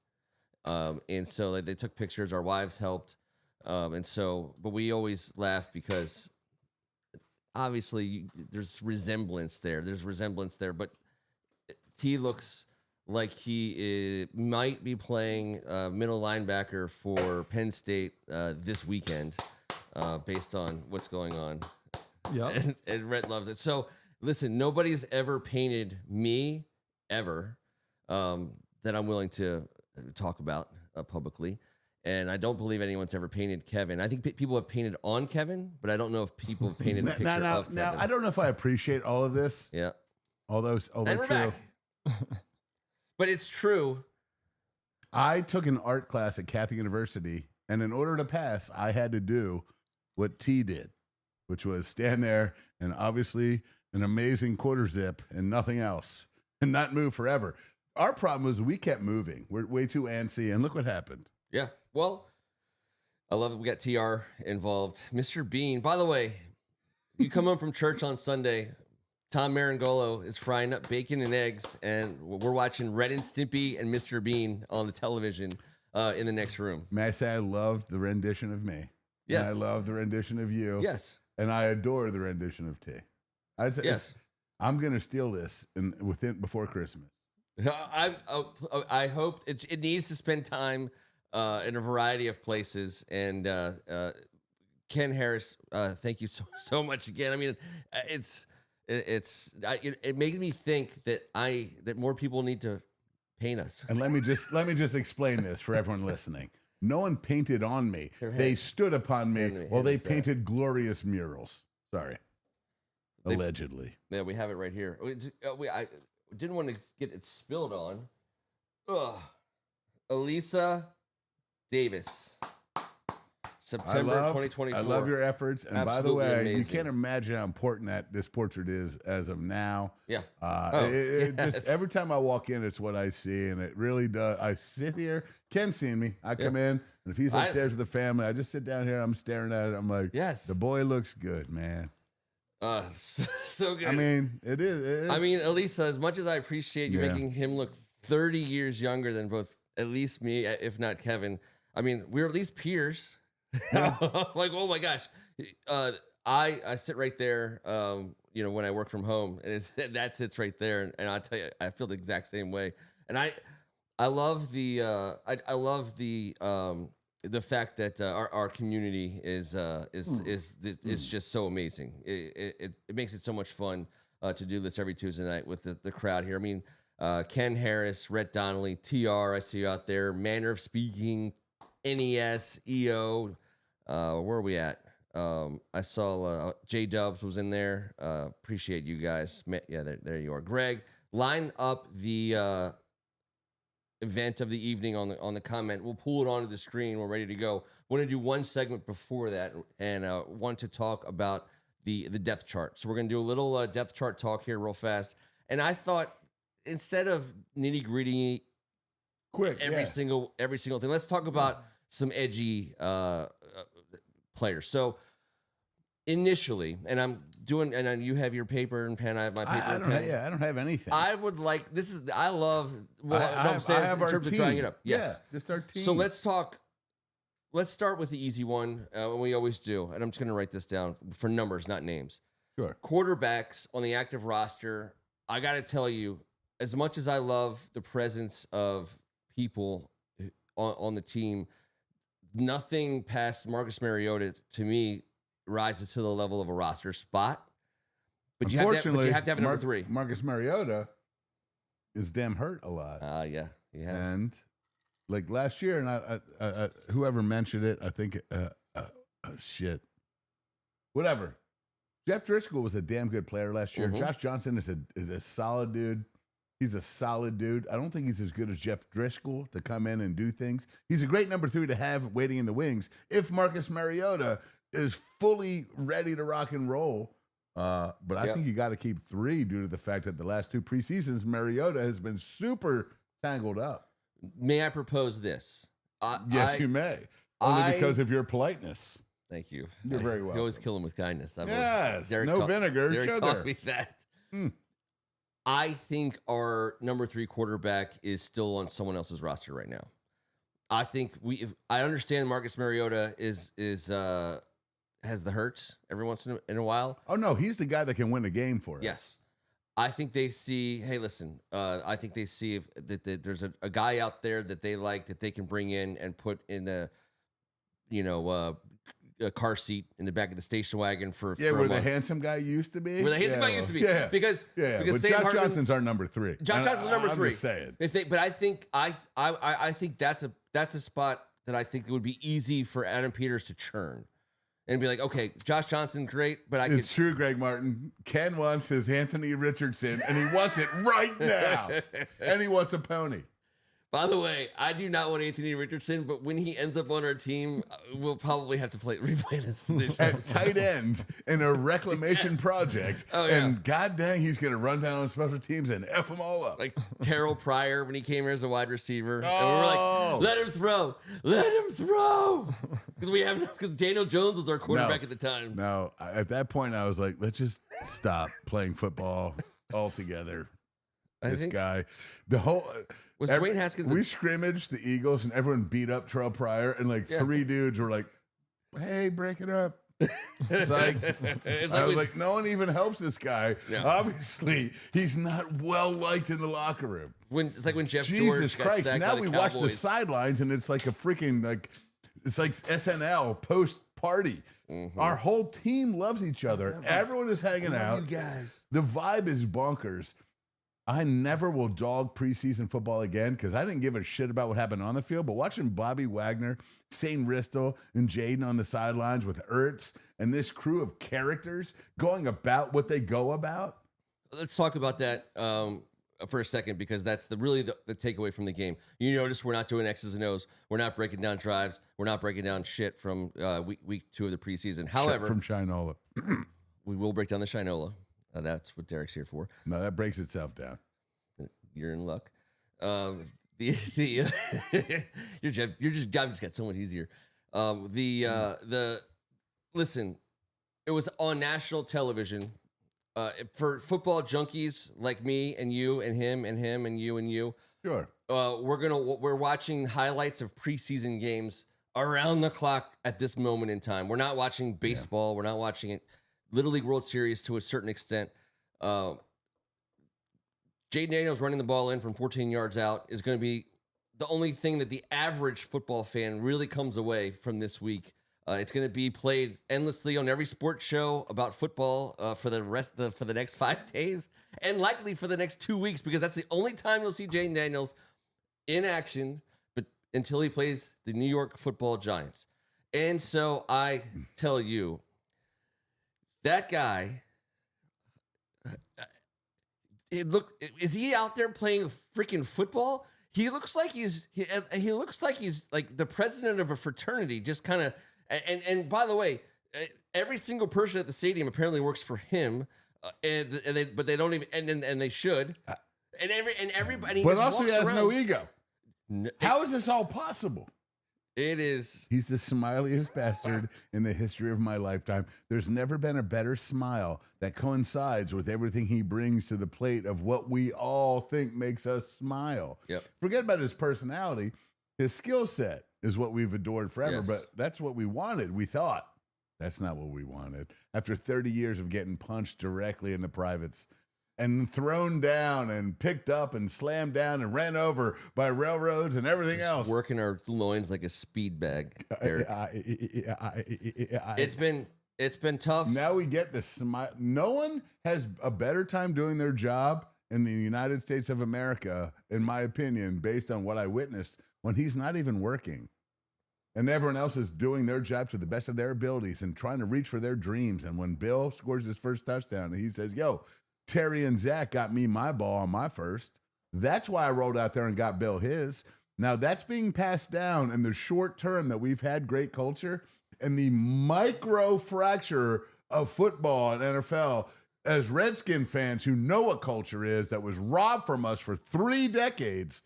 And so they took pictures. Our wives helped. But we always laugh because obviously there's resemblance there. But T looks like he might be playing middle linebacker for Penn State this weekend, based on what's going on. Yeah, and Rhett loves it. So listen, nobody's ever painted me ever that I'm willing to talk about publicly. And I don't believe anyone's ever painted Kevin. I think people have painted on Kevin, but I don't know if people have painted a picture of Kevin. Now, I don't know if I appreciate all of this. Yeah. Although And we're back. But it's true. I took an art class at Catholic University, and in order to pass, I had to do what T did, which was stand there and obviously an amazing quarter zip and nothing else, and not move forever. Our problem was we kept moving. We're way too antsy, and look what happened. Yeah. Well, I love it. We got TR involved. Mr. Bean, by the way, you come home from church on Sunday, Tom Meringolo is frying up bacon and eggs, and we're watching Red and Stimpy and Mr. Bean on the television in the next room. May I say I loved the rendition of me? Yes. And I love the rendition of you. Yes. And I adore the rendition of T. I'd say yes. I'm going to steal this before Christmas. I hope it needs to spend time in a variety of places. And Ken Harris, thank you so much again. I mean, it makes me think that more people need to paint us. And let me just explain this for everyone listening. No one painted on me. They stood upon me while they painted glorious murals. Sorry. Allegedly. Yeah, we have it right here. I didn't want to get it spilled on. Ugh. Elisa Davis. September 2024. I love your efforts. And Absolutely by the way, amazing. you can't imagine how important that this portrait is as of now. Yeah. Just every time I walk in, it's what I see. And it really does. I sit here. Ken's seeing me. I come in. And if he's upstairs with the family, I just sit down here. I'm staring at it. I'm like, yes, the boy looks good, man. So good. I mean, it is. I mean, Elisa, as much as I appreciate you making him look 30 years younger than both, at least me, if not Kevin. I mean, we're at least peers. Yeah. Like, oh my gosh. I sit right there, when I work from home, and that sits right there. And I'll tell you, I feel the exact same way. And I love the fact that our community is just so amazing. It makes it so much fun to do this every Tuesday night with the crowd here. I mean, Ken Harris, Rhett Donnelly, TR, I see you out there, Manner of Speaking, NES, EO. Where are we at? I saw J Dubs was in there. Appreciate you guys. Yeah, there you are. Greg, line up the event of the evening on the comment. We'll pull it onto the screen. We're ready to go. Want to do one segment before that, and want to talk about the depth chart. So we're going to do a little depth chart talk here real fast. And I thought, instead of nitty gritty, quick every single thing, let's talk about some edgy players. So initially, and I'm doing, and you have your paper and pen. I have my paper and pen. Yeah, I don't have anything. I would like, this is, I love, I'm saying in terms of drying it up. Yes. Yeah, just our team. So let's start with the easy one. We always do. And I'm just going to write this down for numbers, not names. Sure. Quarterbacks on the active roster. I got to tell you, as much as I love the presence of people on the team, nothing past Marcus Mariota to me rises to the level of a roster spot. But you have to have number 3. Marcus Mariota is damn hurt a lot. Yeah, he has. And like last year, and I whoever mentioned it, I think, shit, whatever. Jeff Driscoll was a damn good player last year. Mhm. Josh Johnson is a solid dude. He's a solid dude. I don't think he's as good as Jeff Driscoll to come in and do things. He's a great number 3 to have waiting in the wings if Marcus Mariota is fully ready to rock and roll. But I think you got to keep 3 due to the fact that the last 2 preseasons, Mariota has been super tangled up. May I propose this? Yes, you may. Only because of your politeness. Thank you. You're very welcome. You always kill him with kindness. Yes, no vinegar. Derek sugar. taught me that. I think our number 3 quarterback is still on someone else's roster right now. I think I understand Marcus Mariota has the hurts every once in a while. Oh no, he's the guy that can win a game for us. Yes. I think they see, hey, listen, I think they see that there's a guy out there that they like that they can bring in and put in the, a car seat in the back of the station wagon for where a the month. handsome guy used to be. Where the handsome guy used to be. Yeah. Because but Sam Josh Hartman's- Johnson's our number 3. Josh Johnson's number 3. I'm just saying. But I think I think that's a spot that I think it would be easy for Adam Peters to churn and be like, okay, Josh Johnson, great, but It's true, Greg Martin. Ken wants his Anthony Richardson, and he wants it right now. And he wants a pony. By the way, I do not want Anthony Richardson, but when he ends up on our team, we'll probably have to replay this. At tight end in a reclamation project. Oh, yeah. And god dang, he's going to run down on special teams and F them all up. Like Terrell Pryor when he came here as a wide receiver. And we were Oh. like, let him throw. Because Daniel Jones was our quarterback at the time. No, at that point, I was like, let's just stop playing football altogether. This guy. The whole... Was Dwayne Haskins... We scrimmaged the Eagles, and everyone beat up Terrell Pryor, and 3 dudes were like, hey, break it up. It's like, I was like, no one even helps this guy. No. Obviously, he's not well liked in the locker room. It's like when Jeff Jesus George got Christ! sacked Now by we the watch the Cowboys. sidelines, and it's like a freaking it's like SNL post party. Mm-hmm. Our whole team loves each other. Everyone is hanging out. You guys. The vibe is bonkers. I never will dog preseason football again because I didn't give a shit about what happened on the field. But watching Bobby Wagner, Shane Ristel, and Jaden on the sidelines with Ertz and this crew of characters going about what they go about. Let's talk about that for a second because that's really the takeaway from the game. You notice we're not doing X's and O's. We're not breaking down drives. We're not breaking down shit from week 2 of the preseason. However, from Shinola. we will break down the Shinola. That's what Derek's here for. No, that breaks itself down. You're in luck. Your job just got so much easier. Listen, it was on national television for football junkies like me and you and him and him and you and you. Sure. We're watching highlights of preseason games around the clock at this moment in time. We're not watching baseball. We're not watching it. Little League World Series to a certain extent. Jaden Daniels running the ball in from 14 yards out is going to be the only thing that the average football fan really comes away from this week. It's going to be played endlessly on every sports show about football for the next 5 days and likely for the next 2 weeks because that's the only time you'll see Jaden Daniels in action, but until he plays the New York Football Giants. And so I tell you, that guy, is he out there playing freaking football? He looks like he's like the president of a fraternity, just kind of. And by the way, every single person at the stadium apparently works for him, but they don't even, and they should. And everybody, but just also he walks has around. no ego. How is this all possible? It is. He's the smiliest bastard in the history of my lifetime. There's never been a better smile that coincides with everything he brings to the plate of what we all think makes us smile. Yep. Forget about his personality. His skill set is what we've adored forever, Yes. but that's what we wanted. We thought that's not what we wanted. After 30 years of getting punched directly in the privates and thrown down and picked up and slammed down and ran over by railroads and everything else. Working our loins like a speed bag. Eric. It's been tough. Now we get the smile. No one has a better time doing their job in the United States of America, in my opinion, based on what I witnessed when he's not even working. And everyone else is doing their job to the best of their abilities and trying to reach for their dreams. And when Bill scores his first touchdown and he says, yo, Terry and Zach got me my ball on my first. That's why I rolled out there and got Bill his. Now that's being passed down in the short term that we've had great culture and the micro fracture of football and NFL as Redskin fans who know what culture is that was robbed from us for 3 decades.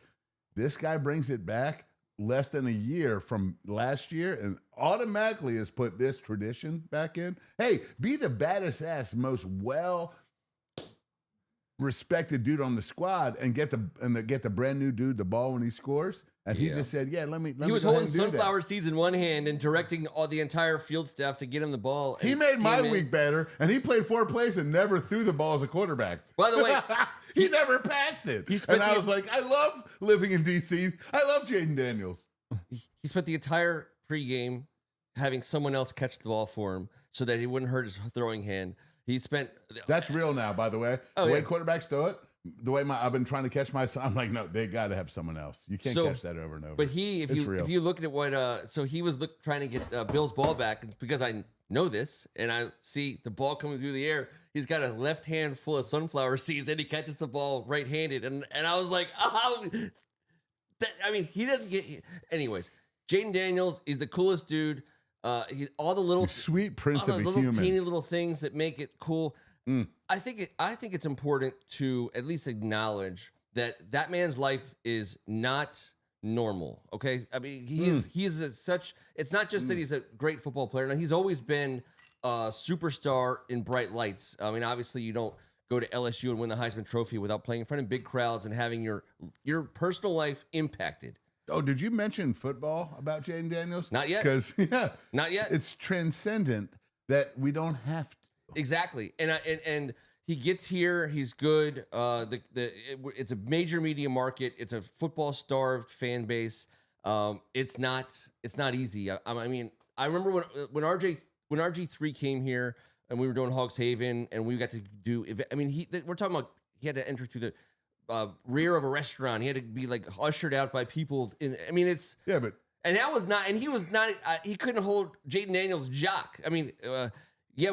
This guy brings it back less than a year from last year and automatically has put this tradition back in. Hey, be the baddest ass, most respected dude on the squad and get the brand new dude the ball when he scores. And he just said, "Yeah, let me." He was holding sunflower seeds in one hand and directing all the entire field staff to get him the ball. He made my week better, and he played 4 plays and never threw the ball as a quarterback. By the way, he never passed it. And I was like, I love living in DC. I love Jaden Daniels. He spent the entire pregame having someone else catch the ball for him so that he wouldn't hurt his throwing hand. He spent. That's real now, by the way. The way quarterbacks throw it. The way I've been trying to catch my son, I'm like, no, they got to have someone else. You can't catch that over and over. But if you look at what, so he was trying to get Bill's ball back because I know this and I see the ball coming through the air. He's got a left hand full of sunflower seeds and he catches the ball right-handed. And I was like, oh, he doesn't get. Anyways, Jaden Daniels is the coolest dude. All the little sweet prince of a little human. Teeny little things that make it cool. I think it's important to at least acknowledge that man's life is not normal. Okay, I mean he is such. It's not just that he's a great football player. No, he's always been a superstar in bright lights. I mean, obviously you don't go to LSU and win the Heisman Trophy without playing in front of big crowds and having your personal life impacted. Oh, did you mention football about Jaden Daniels? Not yet. Because not yet. It's transcendent that we don't have to. Exactly, and he gets here. He's good. It's a major media market. It's a football starved fan base. It's not easy. I mean, I remember when RG3 came here and we were doing Hogs Haven and we got to do. I mean, we're talking about he had to enter through the rear of a restaurant. He had to be like ushered out by people. And that was not. And he was not. He couldn't hold Jaden Daniels' jock. I mean. He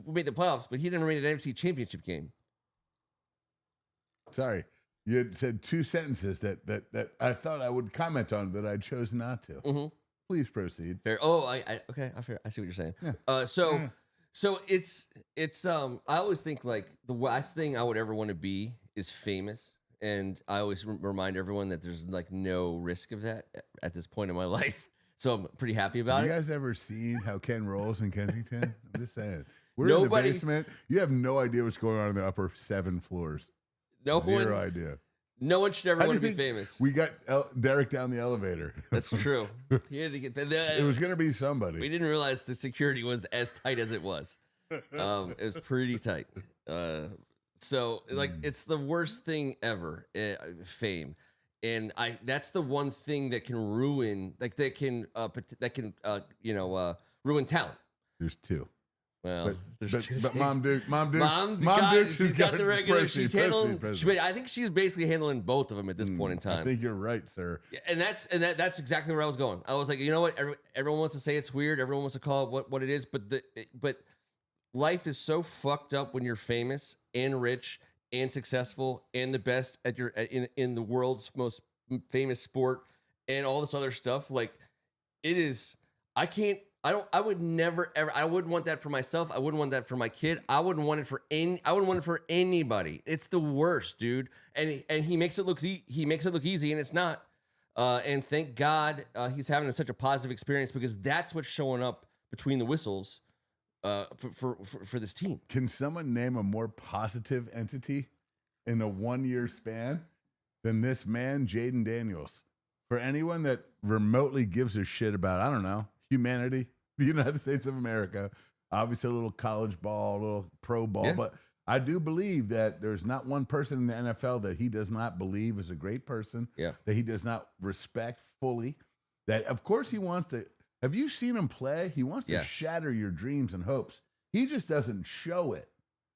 made the playoffs, but he didn't make an NFC Championship game. Sorry. You had said 2 sentences that I thought I would comment on, but I chose not to. Mm-hmm. Please proceed. Fair. Oh, okay. I see what you're saying. Yeah. So it's I always think like the last thing I would ever want to be is famous. And I always remind everyone that there's like no risk of that at this point in my life. So I'm pretty happy about it. You guys ever seen how Ken rolls in Kensington? I'm just saying. We're in the basement. You have no idea what's going on in the upper 7 floors. Zero idea. No one should ever want to be famous. We got Derek down the elevator. That's true. He had to get. It was going to be somebody. We didn't realize the security was as tight as it was. It was pretty tight. So it's the worst thing ever. Fame. And that's the one thing that can ruin, ruin talent. There's 2. Well, there's 2. But Mom Duke, she's got the regular. She's handling. I think she's basically handling both of them at this point in time. I think you're right, sir. And that's exactly where I was going. I was like, you know what? Everyone wants to say it's weird. Everyone wants to call it what it is. But life is so fucked up when you're famous and rich and successful and the best at in the world's most famous sport and all this other stuff. Like it is, I would never ever, I wouldn't want that for myself. I wouldn't want that for my kid. I wouldn't want it for anybody. It's the worst, dude. And he makes it look easy and it's not. And thank God he's having such a positive experience because that's what's showing up between the whistles. For this team. Can someone name a more positive entity in a 1-year span than this man, Jaden Daniels? For anyone that remotely gives a shit about, I don't know, humanity, the United States of America, obviously a little college ball, a little pro ball, but I do believe that there's not one person in the NFL that he does not believe is a great person, that he does not respect fully, that of course he wants to. Have you seen him play? He wants to shatter your dreams and hopes. He just doesn't show it.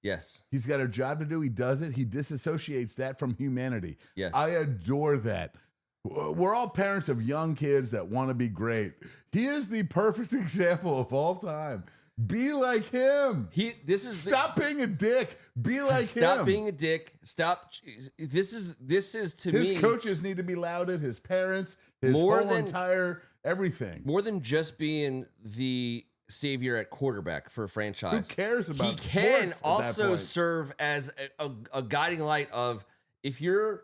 Yes. He's got a job to do. He does it. He disassociates that from humanity. Yes. I adore that. We're all parents of young kids that want to be great. He is the perfect example of all time. Be like him. Stop being a dick. Be like him. Stop being a dick. Stop. This is to me. His coaches need to be lauded. His parents. His entire everything. More than just being the savior at quarterback for a franchise. Who cares about? He can also serve as a guiding light of if you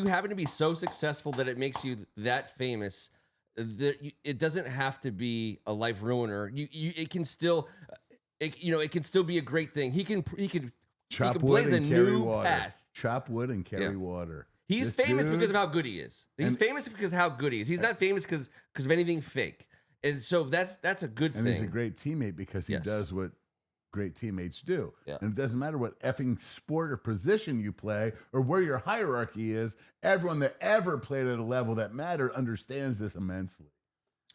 happen to be so successful that it makes you that famous. It doesn't have to be a life ruiner. It can still, it can still be a great thing. He can blaze a new path. Chop wood and carry water. He's famous because of how good he is. He's famous because of how good he is. He's not famous because of anything fake. And so that's a good thing. And he's a great teammate because he does what great teammates do. Yeah. And it doesn't matter what effing sport or position you play or where your hierarchy is. Everyone that ever played at a level that mattered understands this immensely.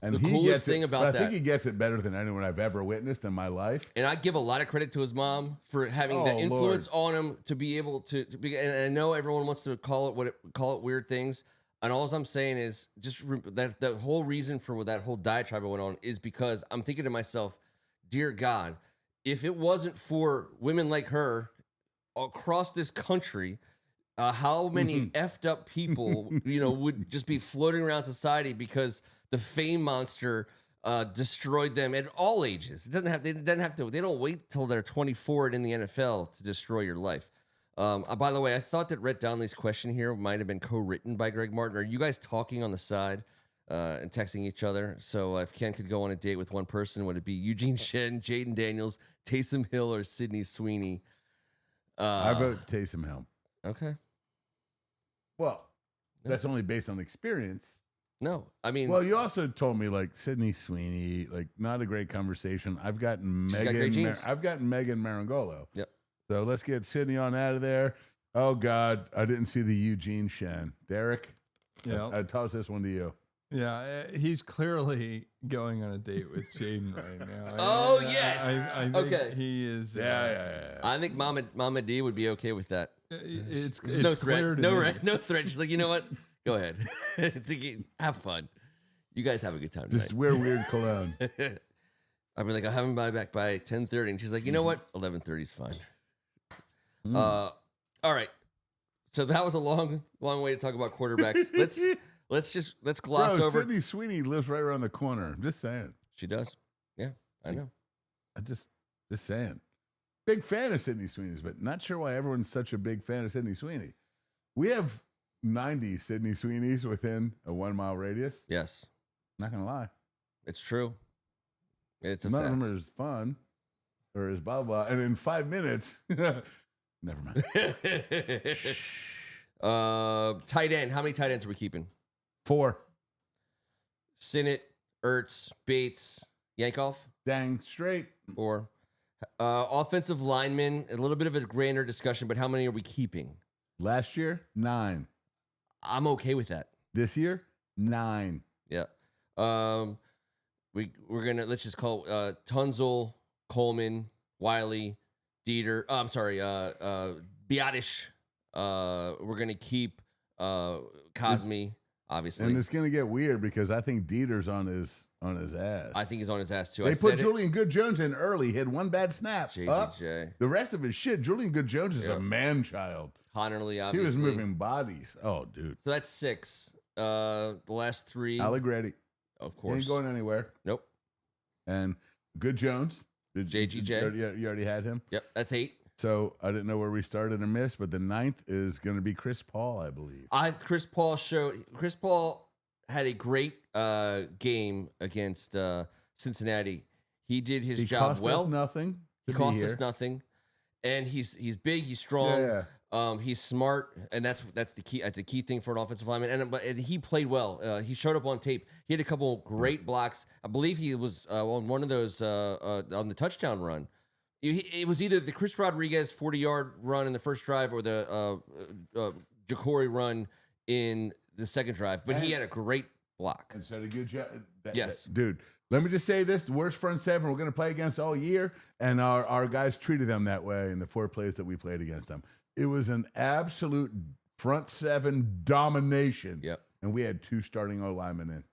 And the coolest thing about that, I think he gets it better than anyone I've ever witnessed in my life. And I give a lot of credit to his mom for having the influence on him to be able to be. And I know everyone wants to call it weird things. And all I'm saying is just that the whole reason for that whole diatribe I went on is because I'm thinking to myself, dear God, if it wasn't for women like her across this country, how many effed up people, would just be floating around society because the fame monster destroyed them at all ages. They don't wait till they're 24 and in the NFL to destroy your life. By the way, I thought that Rhett Donnelly's question here might have been co-written by Greg Martin. Are you guys talking on the side and texting each other? So if Ken could go on a date with one person, would it be Eugene Shen, Jaden Daniels, Taysom Hill, or Sydney Sweeney? I vote Taysom Hill. Okay. Well, that's only based on experience. No, I mean... Well, you also told me, Sydney Sweeney, not a great conversation. I've gotten Megan Meringolo. Yep. So let's get Sydney on out of there. Oh, God, I didn't see the Eugene Shen. Derek? Yeah. I toss this one to you. Yeah, he's clearly going on a date with Jaden right now. Oh, yes. I think okay. He is. Yeah. I think Mama D would be okay with that. It's no clear threat. No threat. She's like, you know what? Go ahead. Have fun. You guys have a good time tonight. Just wear weird cologne. I'll be like, I'll have him back by 10:30. And she's like, you know what? 11:30 is fine. All right. So that was a long way to talk about quarterbacks. Let's gloss over. Sydney Sweeney lives right around the corner. I'm just saying. She does. Yeah, I know. I just saying. Big fan of Sydney Sweeney's, but not sure why everyone's such a big fan of Sydney Sweeney. We have 90 Sydney Sweeneys within a 1 mile radius. Yes. Not gonna lie. It's true. It's a None fact. of them are as fun or as blah blah. And in 5 minutes, never mind. Tight end. How many tight ends are we keeping? 4. Sinnott, Ertz, Bates, Yankoff. Dang straight. 4. Offensive linemen. A little bit of a grander discussion, but how many are we keeping? Last year, 9. I'm okay with that. This year, 9. Yeah. We're gonna let's just call Tunzel, Coleman, Wiley, Dieter. I'm sorry, Biotish. We're gonna keep Cosme, obviously. And it's gonna get weird because I think Dieter's on his ass. I think he's on his ass too. They put Julian Good-Jones in early. He had 1 bad snap. JGJ. The rest of his shit. Julian Good-Jones is a man child. Connerly, obviously. He was moving bodies. Oh, dude. So that's 6. The last 3. Allegretti. Of course. He ain't going anywhere. Nope. And Good-Jones. JGJ. You already had him? Yep. That's 8. So I didn't know where we started or missed, but the 9th is going to be Chris Paul, I believe. Chris Paul had a great game against Cincinnati. He did his job well. He cost us nothing. And he's big, he's strong. Yeah. He's smart, and that's the key. That's a key thing for an offensive lineman. And he played well. He showed up on tape. He had a couple great blocks. I believe he was on one of those on the touchdown run. It was either the Chris Rodriguez 40-yard run in the first drive or the Ja'Cory run in the second drive. But he had a great block. And so did good job. Yes, dude. Let me just say this: the worst front seven we're going to play against all year, and our guys treated them that way in the 4 plays that we played against them. It was an absolute front seven domination. Yep. and we had 2 starting O-linemen in.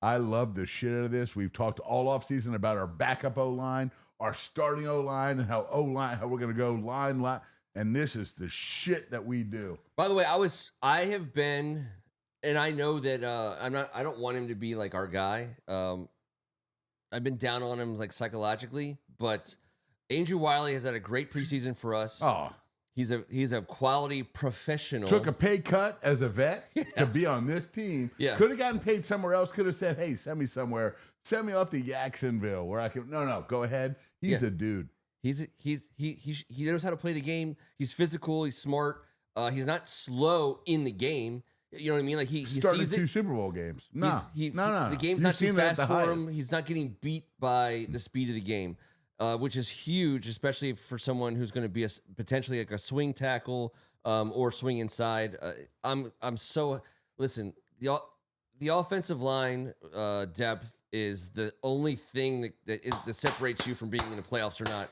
I love the shit out of this. We've talked all offseason about our backup O-line, our starting O-line, and how we're going to go line. And this is the shit that we do. By the way, I have been, and I know that I don't want him to be like our guy. I've been down on him like psychologically, but Andrew Wiley has had a great preseason for us. Oh, he's a quality professional. Took a pay cut as a vet to be on this team. Yeah. Could have gotten paid somewhere else. Could have said, hey, send me somewhere. Send me off to Jacksonville where I can. No, go ahead. He's a dude. He knows how to play the game. He's physical. He's smart. He's not slow in the game. You know what I mean? Like he started sees 2 it. Super Bowl games. No. The game's not too fast for him. He's not getting beat by the speed of the game. Which is huge, especially for someone who's going to be potentially like a swing tackle or swing inside. Listen. The offensive line depth is the only thing that separates you from being in the playoffs or not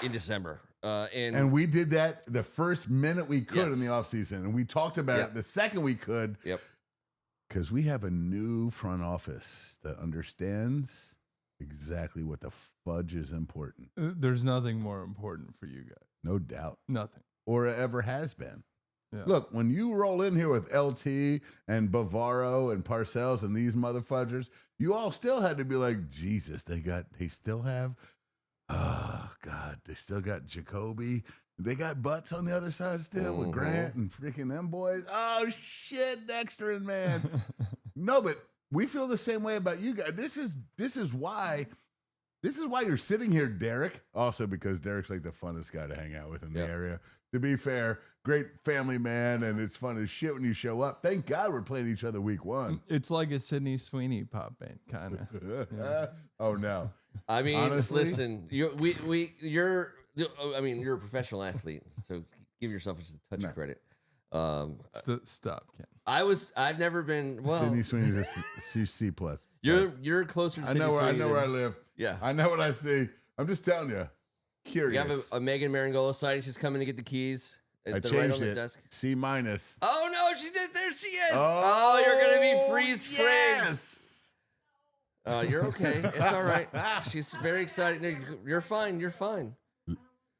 in December. And we did that the first minute we could in the Yes. offseason, and we talked about it the second we could. Yep. Because we have a new front office that understands exactly what the fudge is important. There's nothing more important for you guys. No doubt. Nothing. Or it ever has been. Yeah. Look, when you roll in here with LT and Bavaro and Parcells and these motherfuckers, you all still had to be like, Jesus, they still have, oh God, they still got Jacoby. They got Butts on the other side still with Grant and freaking them boys. Oh shit, Dexter and man. No, but we feel the same way about you guys. This is why you're sitting here, Derek. Also because Derek's like the funnest guy to hang out with in the area. To be fair, great family man, and it's fun as shit when you show up. Thank God we're playing each other week 1. It's like a Sydney Sweeney pop band, kind of. Oh no. I mean, honestly, listen, you're a professional athlete, so give yourself just a touch of credit. Stop, Ken. I've never been Sydney Sweeney's a C+. You're closer to I Sydney know Sweeney where I than- live. Yeah. I know what I see. I'm just telling you. Curious. You have a Megan Meringolo sighting. She's coming to get the keys. I They're changed right on the it. desk. C-. Oh no, she did. There she is. Oh, you're gonna be freeze framed. You're okay. It's all right. She's very excited. No, you're fine. You're fine.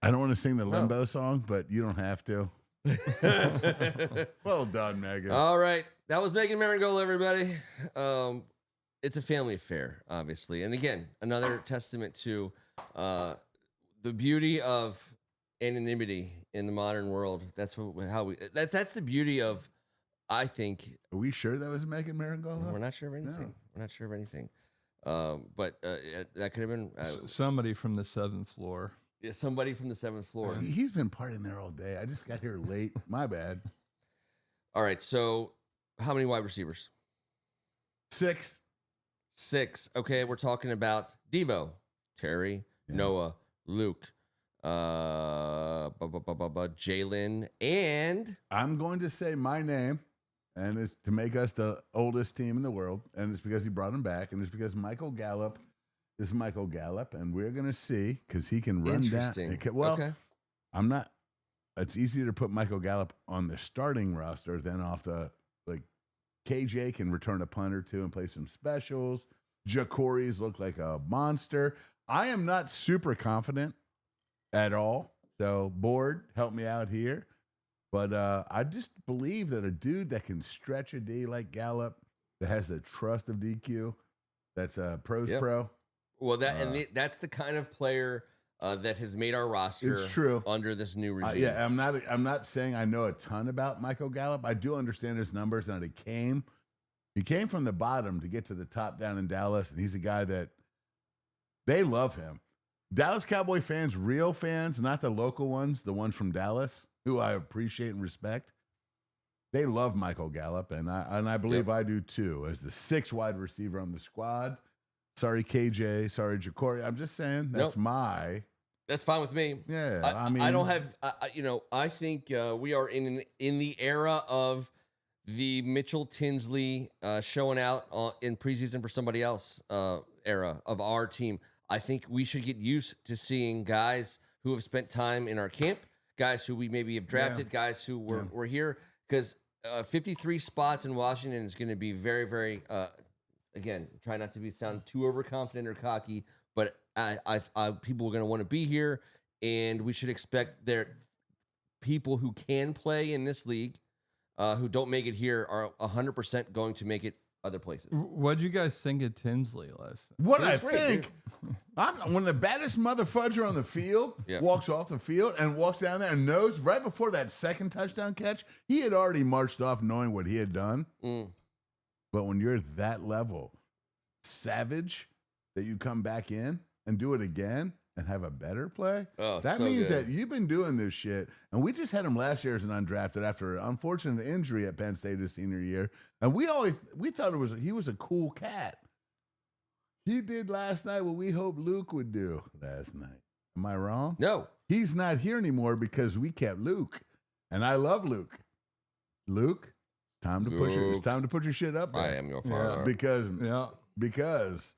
I don't want to sing the Limbo song, but you don't have to. Well done, Megan. All right. That was Megan Meringolo, everybody. It's a family affair, obviously. And again, another testament to the beauty of anonymity in the modern world. That's that's the beauty of, I think. Are we sure that was Megan Meringolo? We're not sure of anything. No. We're not sure of anything. But that could have been Somebody from the 7th floor. somebody from the 7th floor. See, he's been partying there all day. I just got here late. My bad. All right. So how many wide receivers? 6. 6. Okay. We're talking about Debo, Terry, Noah, Luke, Jalen, and I'm going to say my name, and it's to make us the oldest team in the world, and it's because he brought him back, and it's because Michael Gallup is Michael Gallup, and we're going to see because he can run down. Okay. I'm not. It's easier to put Michael Gallup on the starting roster than off the, like, KJ can return a punt or two and play some specials. Jacory's look like a monster. I am not super confident at all. So, board, help me out here. But I just believe that a dude that can stretch a D like Gallup, that has the trust of DQ, that's a pros pro. Well, that's the kind of player that has made our roster. It's true. Under this new regime. Yeah, I'm not saying I know a ton about Michael Gallup. I do understand his numbers, and he came from the bottom to get to the top down in Dallas, and he's a guy that they love him. Dallas Cowboy fans, real fans, not the local ones, the ones from Dallas, who I appreciate and respect, they love Michael Gallup, and I believe I do too, as the 6th wide receiver on the squad. Sorry, KJ. Sorry, Jacory. I'm just saying that's That's fine with me. Yeah, I don't have. I think we are in the era of the Mitchell Tinsley showing out in preseason for somebody else era of our team. I think we should get used to seeing guys who have spent time in our camp, guys who we maybe have drafted, guys who were here. Because 53 spots in Washington is going to be very, very. Again, try not to sound too overconfident or cocky, but people are going to want to be here, and we should expect there people who can play in this league, who don't make it here, are 100% going to make it other places. What did you guys think of Tinsley last night? What I think, when the baddest motherfudger on the field walks off the field and walks down there and knows right before that second touchdown catch, he had already marched off knowing what he had done. But when you're that level, savage, that you come back in and do it again and have a better play, that so means that you've been doing this shit. And we just had him last year as an undrafted after an unfortunate injury at Penn State his senior year. And we thought he was a cool cat. He did last night what we hoped Luke would do last night. Am I wrong? No. He's not here anymore because we kept Luke. And I love Luke. Luke, it's time to put your shit up there. I am your father. Because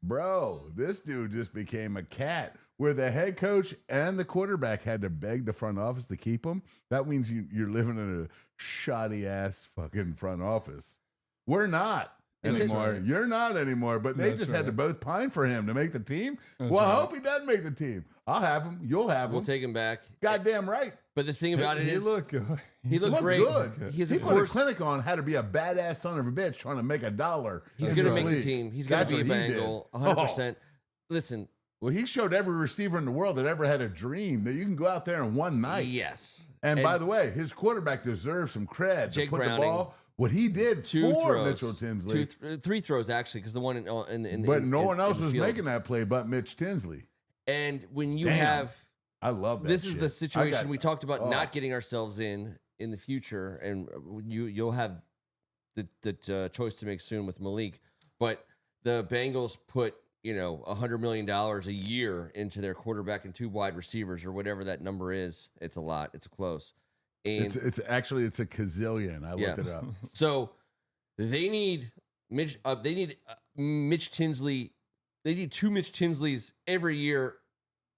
bro, this dude just became a cat where the head coach and the quarterback had to beg the front office to keep him. That means you're living in a shoddy ass fucking front office. We're not anymore. Right. You're not anymore. But they had to both pine for him to make the team. I hope he doesn't make the team. I'll have him. You'll have him. We'll take him back. Goddamn right. But the thing about it is, he looked good. He looked great. Good. He put a clinic on how to be a badass son of a bitch trying to make $1. He's going to make the team. He's going to be a Bengal, 100%. Listen. Well, he showed every receiver in the world that ever had a dream that you can go out there in one night. Yes. And by the way, his quarterback deserves some cred. Jake to put Browning, the ball. What he did for Mitchell Tinsley. Three throws, actually, because the one in But no one else was making that play but Mitch Tinsley. And when you have... I love that. This is the situation we talked about not getting ourselves in the future, and you'll have the choice to make soon with Malik. But the Bengals put $100 million a year into their quarterback and 2 wide receivers or whatever that number is. It's a lot. It's close. And it's a gazillion. I looked it up. So they need Mitch. They need Mitch Tinsley. They need 2 Mitch Tinsleys every year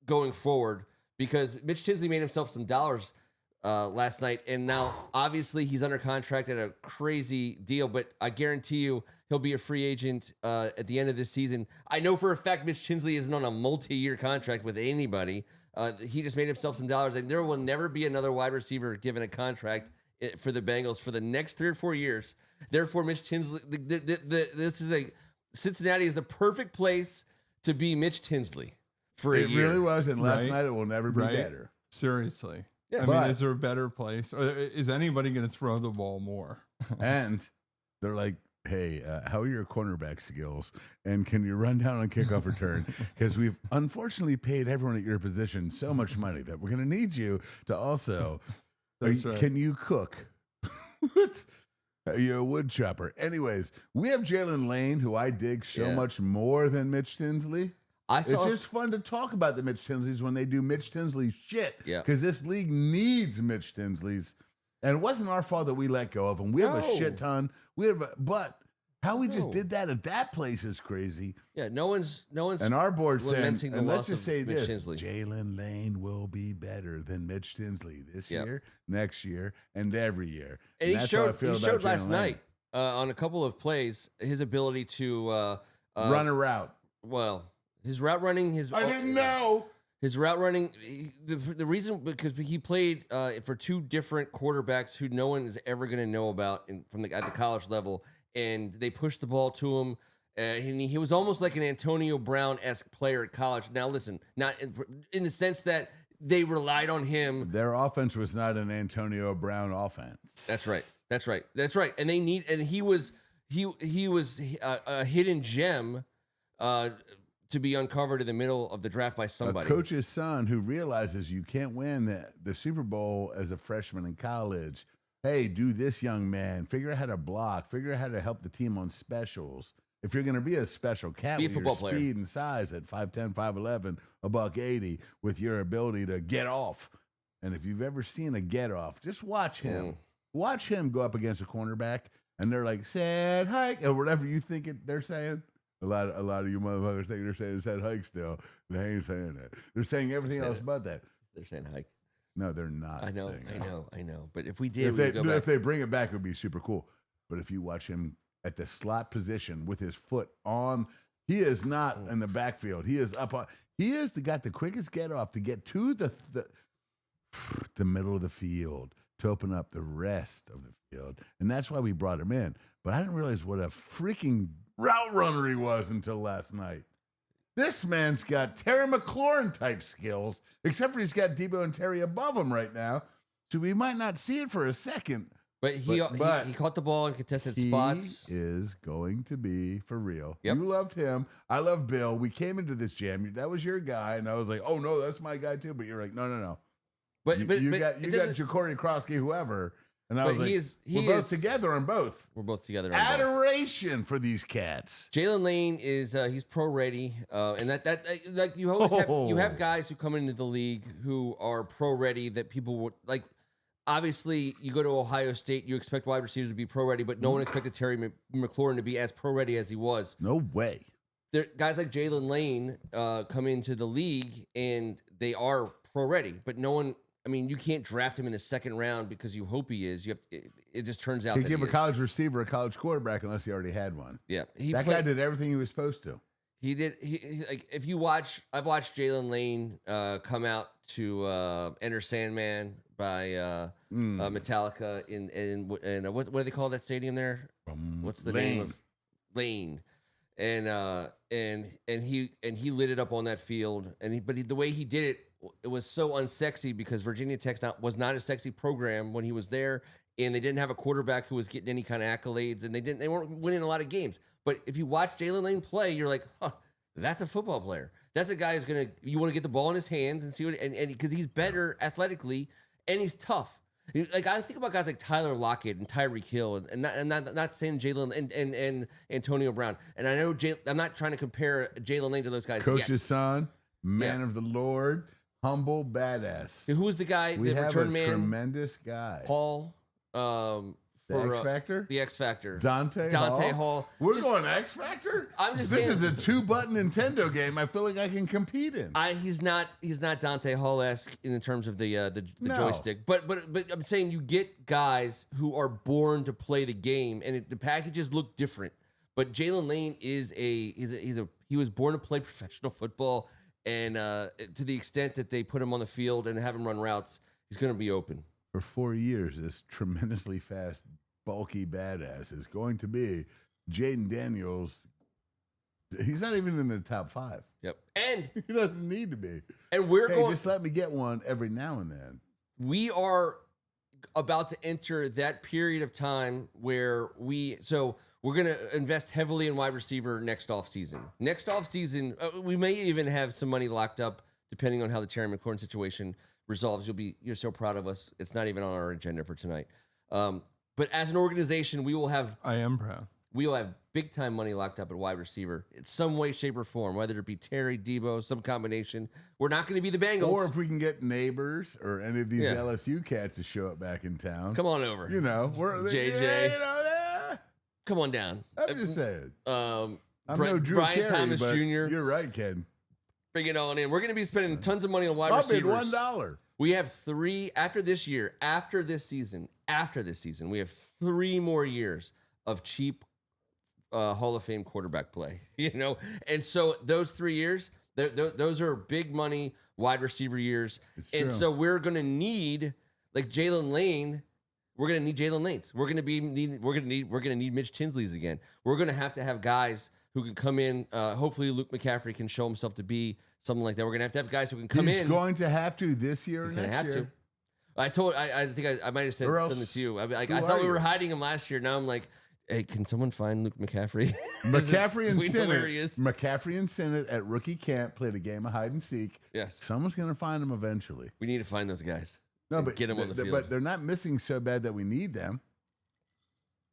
going forward. Because Mitch Tinsley made himself some dollars last night, and now obviously he's under contract at a crazy deal. But I guarantee you he'll be a free agent at the end of this season. I know for a fact Mitch Tinsley isn't on a multi-year contract with anybody. He just made himself some dollars, and there will never be another wide receiver given a contract for the Bengals for the next 3 or 4 years. Therefore, Mitch Tinsley, Cincinnati is the perfect place to be Mitch Tinsley. It really was, and last night it will never be better. Seriously. Yeah, I mean, is there a better place? Or is anybody going to throw the ball more? And they're like, hey, how are your cornerback skills? And can you run down on kickoff return? Because we've unfortunately paid everyone at your position so much money that we're going to need you to also, can you cook? You're a wood chopper. Anyways, we have Jalen Lane, who I dig so much more than Mitch Tinsley. It's just fun to talk about the Mitch Tinsleys when they do Mitch Tinsley shit. Yeah. Because this league needs Mitch Tinsleys. And it wasn't our fault that we let go of them. We have a shit ton. But how we just did that at that place is crazy. Yeah, no one's and our board lamenting saying, the let's just say Mitch this: Tinsley. Jalen Lane will be better than Mitch Tinsley this year, next year, and every year. And he showed last night on a couple of plays his ability to run a route. Well, his route running, I didn't know. His route running, the reason, because he played for 2 different quarterbacks who no one is ever going to know about at the college level, and they pushed the ball to him. And he was almost like an Antonio Brown-esque player at college. Now, listen, not in the sense that they relied on him. Their offense was not an Antonio Brown offense. That's right. And he was a hidden gem. To be uncovered in the middle of the draft by somebody. A coach's son who realizes you can't win the Super Bowl as a freshman in college. Hey, do this, young man. Figure out how to block. Figure out how to help the team on specials. If you're going to be a special cat with your speed and size at 5'10", 5'11", $180, with your ability to get off. And if you've ever seen a get off, just watch him. Watch him go up against a cornerback, and they're like, sad hike, or whatever you think they're saying. A lot of you motherfuckers think they're saying said hike still. They ain't saying that. They're saying everything else but that. They're saying hike. No, they're not. I know, saying I that. know, I know. But if we did, If they bring it back, it would be super cool. But if you watch him at the slot position with his foot on, he is not in the backfield. He is up on. He is got the quickest get off to get to the middle of the field to open up the rest of the field, and that's why we brought him in. But I didn't realize what a freaking route runner he was until last night. This man's got Terry McLaurin type skills, except for he's got Debo and Terry above him right now. So we might not see it for a second. But he caught the ball in contested spots. He is going to be for real. Yep. You loved him. I love Bill. We came into this jam. That was your guy. And I was like, oh, no, that's my guy too. But you're like, no. But you got Jacory Krosky, whoever. And I was like, we're both together on both. We're both together on both. Adoration for these cats. Jalen Lane is he's pro ready, and that like you always have guys who come into the league who are pro ready that people would like. Obviously, you go to Ohio State, you expect wide receivers to be pro ready, but no one expected Terry McLaurin to be as pro ready as he was. No way. Guys like Jalen Lane come into the league and they are pro ready, but no one. I mean, you can't draft him in the second round because you hope he is. It just turns out you that give he a college receiver a college quarterback unless he already had one. Yeah, that guy did everything he was supposed to. He did. He like if you watch, I've watched Jalen Lane come out to Enter Sandman by Metallica in what do they call that stadium there? What's the name of Lane? And he lit it up on that field. But the way he did it was so unsexy because Virginia Tech was not a sexy program when he was there, and they didn't have a quarterback who was getting any kind of accolades, and they weren't winning a lot of games. But if you watch Jalen Lane play, you're like, huh, that's a football player. That's a guy who's you want to get the ball in his hands and see what, and because he's better athletically and he's tough. Like I think about guys like Tyler Lockett and Tyreek Hill, and not saying Jalen and Antonio Brown. And I know I'm not trying to compare Jalen Lane to those guys. Coach's son, man of the Lord, humble, badass. Who was the guy? We the have return a man, tremendous guy. Paul. The X Factor? The X Factor. Dante Hall. We're going X Factor? I'm just saying. This is a 2-button Nintendo game I feel like I can compete in. He's not Dante Hall-esque in terms of the joystick. But I'm saying you get guys who are born to play the game, and the packages look different. But Jalen Lane he was born to play professional football, and to the extent that they put him on the field and have him run routes, he's going to be open. For 4 years, this tremendously fast, bulky badass is going to be Jaden Daniels. He's not even in the top 5. Yep. And he doesn't need to be. And just let me get one every now and then. We are about to enter that period of time where we're going to invest heavily in wide receiver next offseason. Next offseason, we may even have some money locked up depending on how the Terry McLaurin situation resolves. You're so proud of us. It's not even on our agenda for tonight. But as an organization, I am proud. We will have big time money locked up at wide receiver in some way, shape, or form, whether it be Terry, Debo, some combination. We're not going to be the Bengals. Or if we can get neighbors or any of these LSU cats to show up back in town. Come on over. We're JJ. Come on down. I'm just saying. I'm no Drew Brian Carey, Thomas but Jr. You're right, Ken. Bring it on in. We're going to be spending tons of money on wide receivers. $1. We have 3 after this season, we have 3 more years of cheap Hall of Fame quarterback play, And so those 3 years, those are big money wide receiver years. And so we're going to need like Jalen Lane. We're going to need Jalen Lanes. We're going to need Mitch Tinsley's again. We're going to have guys who can come in. Hopefully Luke McCaffrey can show himself to be something like that. We're going to have guys who can come in. He's going to have to this year or next year. I think I might have said something to you. I thought we were hiding him last year. Now I'm like, hey, can someone find Luke McCaffrey? McCaffrey and Sinnott at rookie camp played a game of hide and seek. Yes. Someone's going to find them eventually. We need to find those guys. No, but get them on the field. But they're not missing so bad that we need them.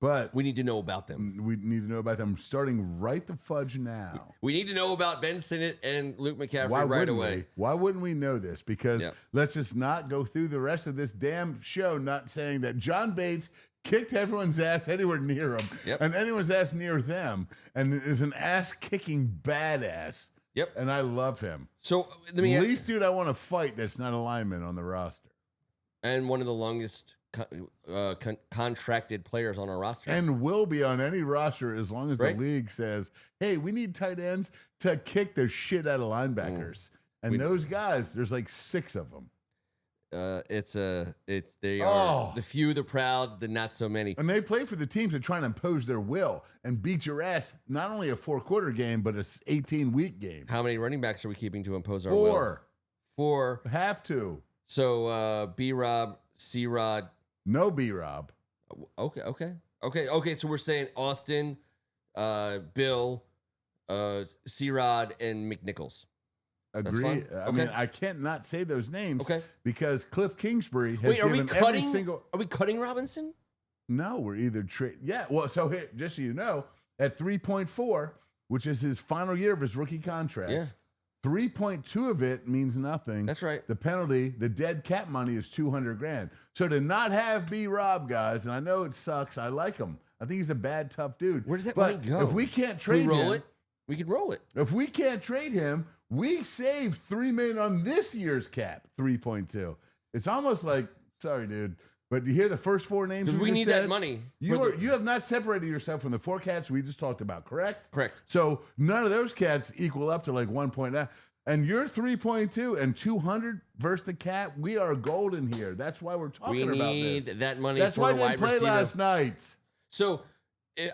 But we need to know about them. We need to know about them starting right the fudge now. We need to know about Ben Sinnott and Luke McCaffrey right away. Why wouldn't we know this? Because let's just not go through the rest of this damn show not saying that John Bates kicked everyone's ass anywhere near him and anyone's ass near them and is an ass-kicking badass. Yep. And I love him. So the least dude I want to fight that's not a lineman on the roster. And one of the longest contracted players on our roster. And will be on any roster as long as Right. the league says, hey, we need tight ends to kick the shit out of linebackers. And those guys, there's like 6 of them. They are the few, the proud, the not so many. And they play for the teams that try and impose their will and beat your ass, not only a 4-quarter game, but a 18-week game. How many running backs are we keeping to impose our will? 4. 4. Have to. So B-Rob, C-Rod. No B-Rob. Okay. So we're saying Austin, Bill, C-Rod, and McNichols. Agree. That's fine. I mean, I can't not say those names. Okay. Because Cliff Kingsbury has Wait, are we given every cutting? single. Are we cutting Robinson? No, we're either trade. Yeah. Well, so here, just so you know, at 3.4, which is his final year of his rookie contract. Yeah. 3.2 of it means nothing. That's right. The penalty, the dead cap money is $200,000. So to not have B-Rob, guys, and I know it sucks. I like him. I think he's a bad, tough dude. Where does that but money go? If we can't trade roll him, it. We could roll it. If we can't trade him, we saved $3 million on this year's cap. 3.2. It's almost like, sorry, dude, but you hear the first 4 names Because we just need said? that money. You have not separated yourself from the 4 cats we just talked about, correct? Correct. So none of those cats equal up to like 1.9. And you're 3.2 and 200 versus the cap. We are golden here. That's why we're talking about this. We need that money. That's for why a they wide didn't play receiver. last night. So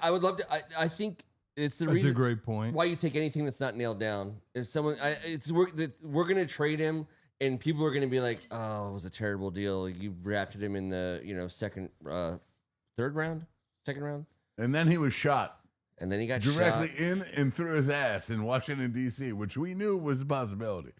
I would love to. I think it's the That's reason a great point. why you take anything that's not nailed down. Is someone? We're gonna trade him, and people are gonna be like, "Oh, it was a terrible deal. You drafted him in the second, third round, second round, And then he was shot and then he got directly shot." in and through his ass in Washington, D.C., which we knew was a possibility.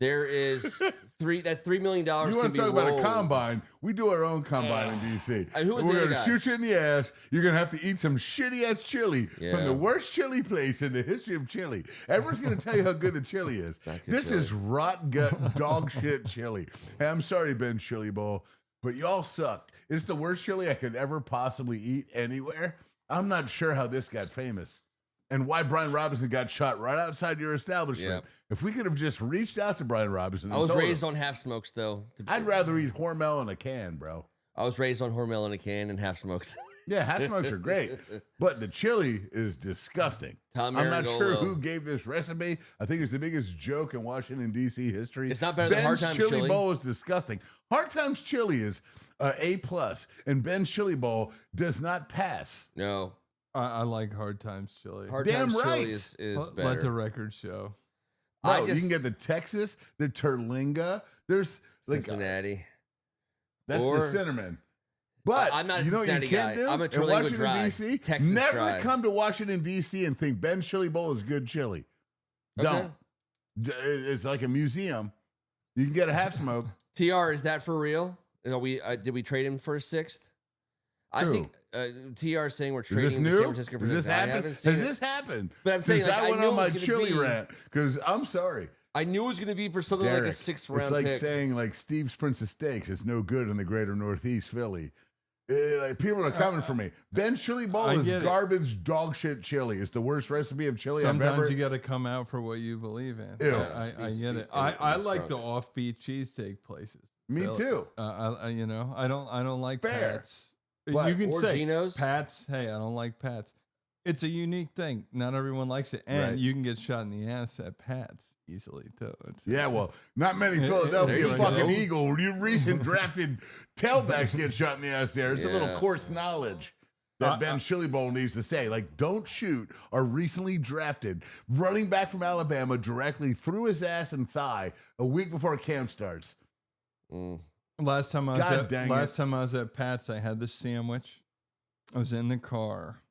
There is $3 million. You want can to talk be about a rolled. combine? We do our own combine in D.C. Who was We're the other going to guy? shoot you in the ass. You're going to have to eat some shitty-ass chili from Yeah. the worst chili place in the history of chili. Everyone's going to tell you how good the chili is. not good This chili. is rot gut dog shit chili. Hey, I'm sorry, Ben Chili Bowl, but y'all suck. It's the worst chili I could ever possibly eat anywhere. I'm not sure how this got famous and why Brian Robinson got shot right outside your establishment. Yeah. If we could have just reached out to Brian Robinson. I and was told raised him, on half smokes, though. I'd rather eat Hormel in a can, bro. I was raised on Hormel in a can and half smokes. Yeah, half smokes are great, but the chili is disgusting. Tom I'm not sure Meringolo. who gave this recipe. I think it's the biggest joke in Washington, D.C. history. It's not better than Hard Ben's Times chili chili. bowl is disgusting. Hard Times chili is A+, and Ben's chili bowl does not pass. No, I like Hard Times chili. Hard Damn Times right. chili is Let better. the record show. Bro, you can get the Texas, the Terlinga. There's like Cincinnati. that's or- the cinnamon. But I'm not a you know what you Cincinnati can't guy. do? I'm a In Terlinga Washington, dry. D.C., Texas never dry. come to Washington, D.C. and think Ben's chili bowl is good chili. Don't. It's like a museum. You can get a half smoke. TR, is that for real? Did we trade him for a 6th? I Who? think TR is saying we're Is trading this to new? San Francisco for Has this I happened? haven't seen Has it. this happened? But I'm saying, Since like, I I went knew on it my was gonna chili be- rant, because I'm sorry. I knew it was going to be for something like a Derek, 6th round it's like pick. saying like Steve's Princess Steaks is no good in the greater Northeast Philly. Like, people are coming for me. Ben's chili bowl I is get it. garbage dog shit chili. It's the worst recipe of chili I've Sometimes ever. you got to come out for what you believe in. Ew. I get it. and I he's like the strong. offbeat cheesesteak places. Me They'll- too. I don't like Fair. Pats. What? You can Or say Geno's? Pats. Hey, I don't like Pats. It's a unique thing. Not everyone likes it, and Right. you can get shot in the ass at Pats easily too. Yeah, well, not many There Philadelphia you fucking go. Eagle, you recent drafted tailbacks get shot in the ass there. It's a little Yeah. coarse knowledge that Ben Chili Bowl needs to say. Like, don't shoot our recently drafted running back from Alabama directly through his ass and thigh a week before camp starts. Last time I was God dang last time I was at Pat's, I had this sandwich. I was in the car.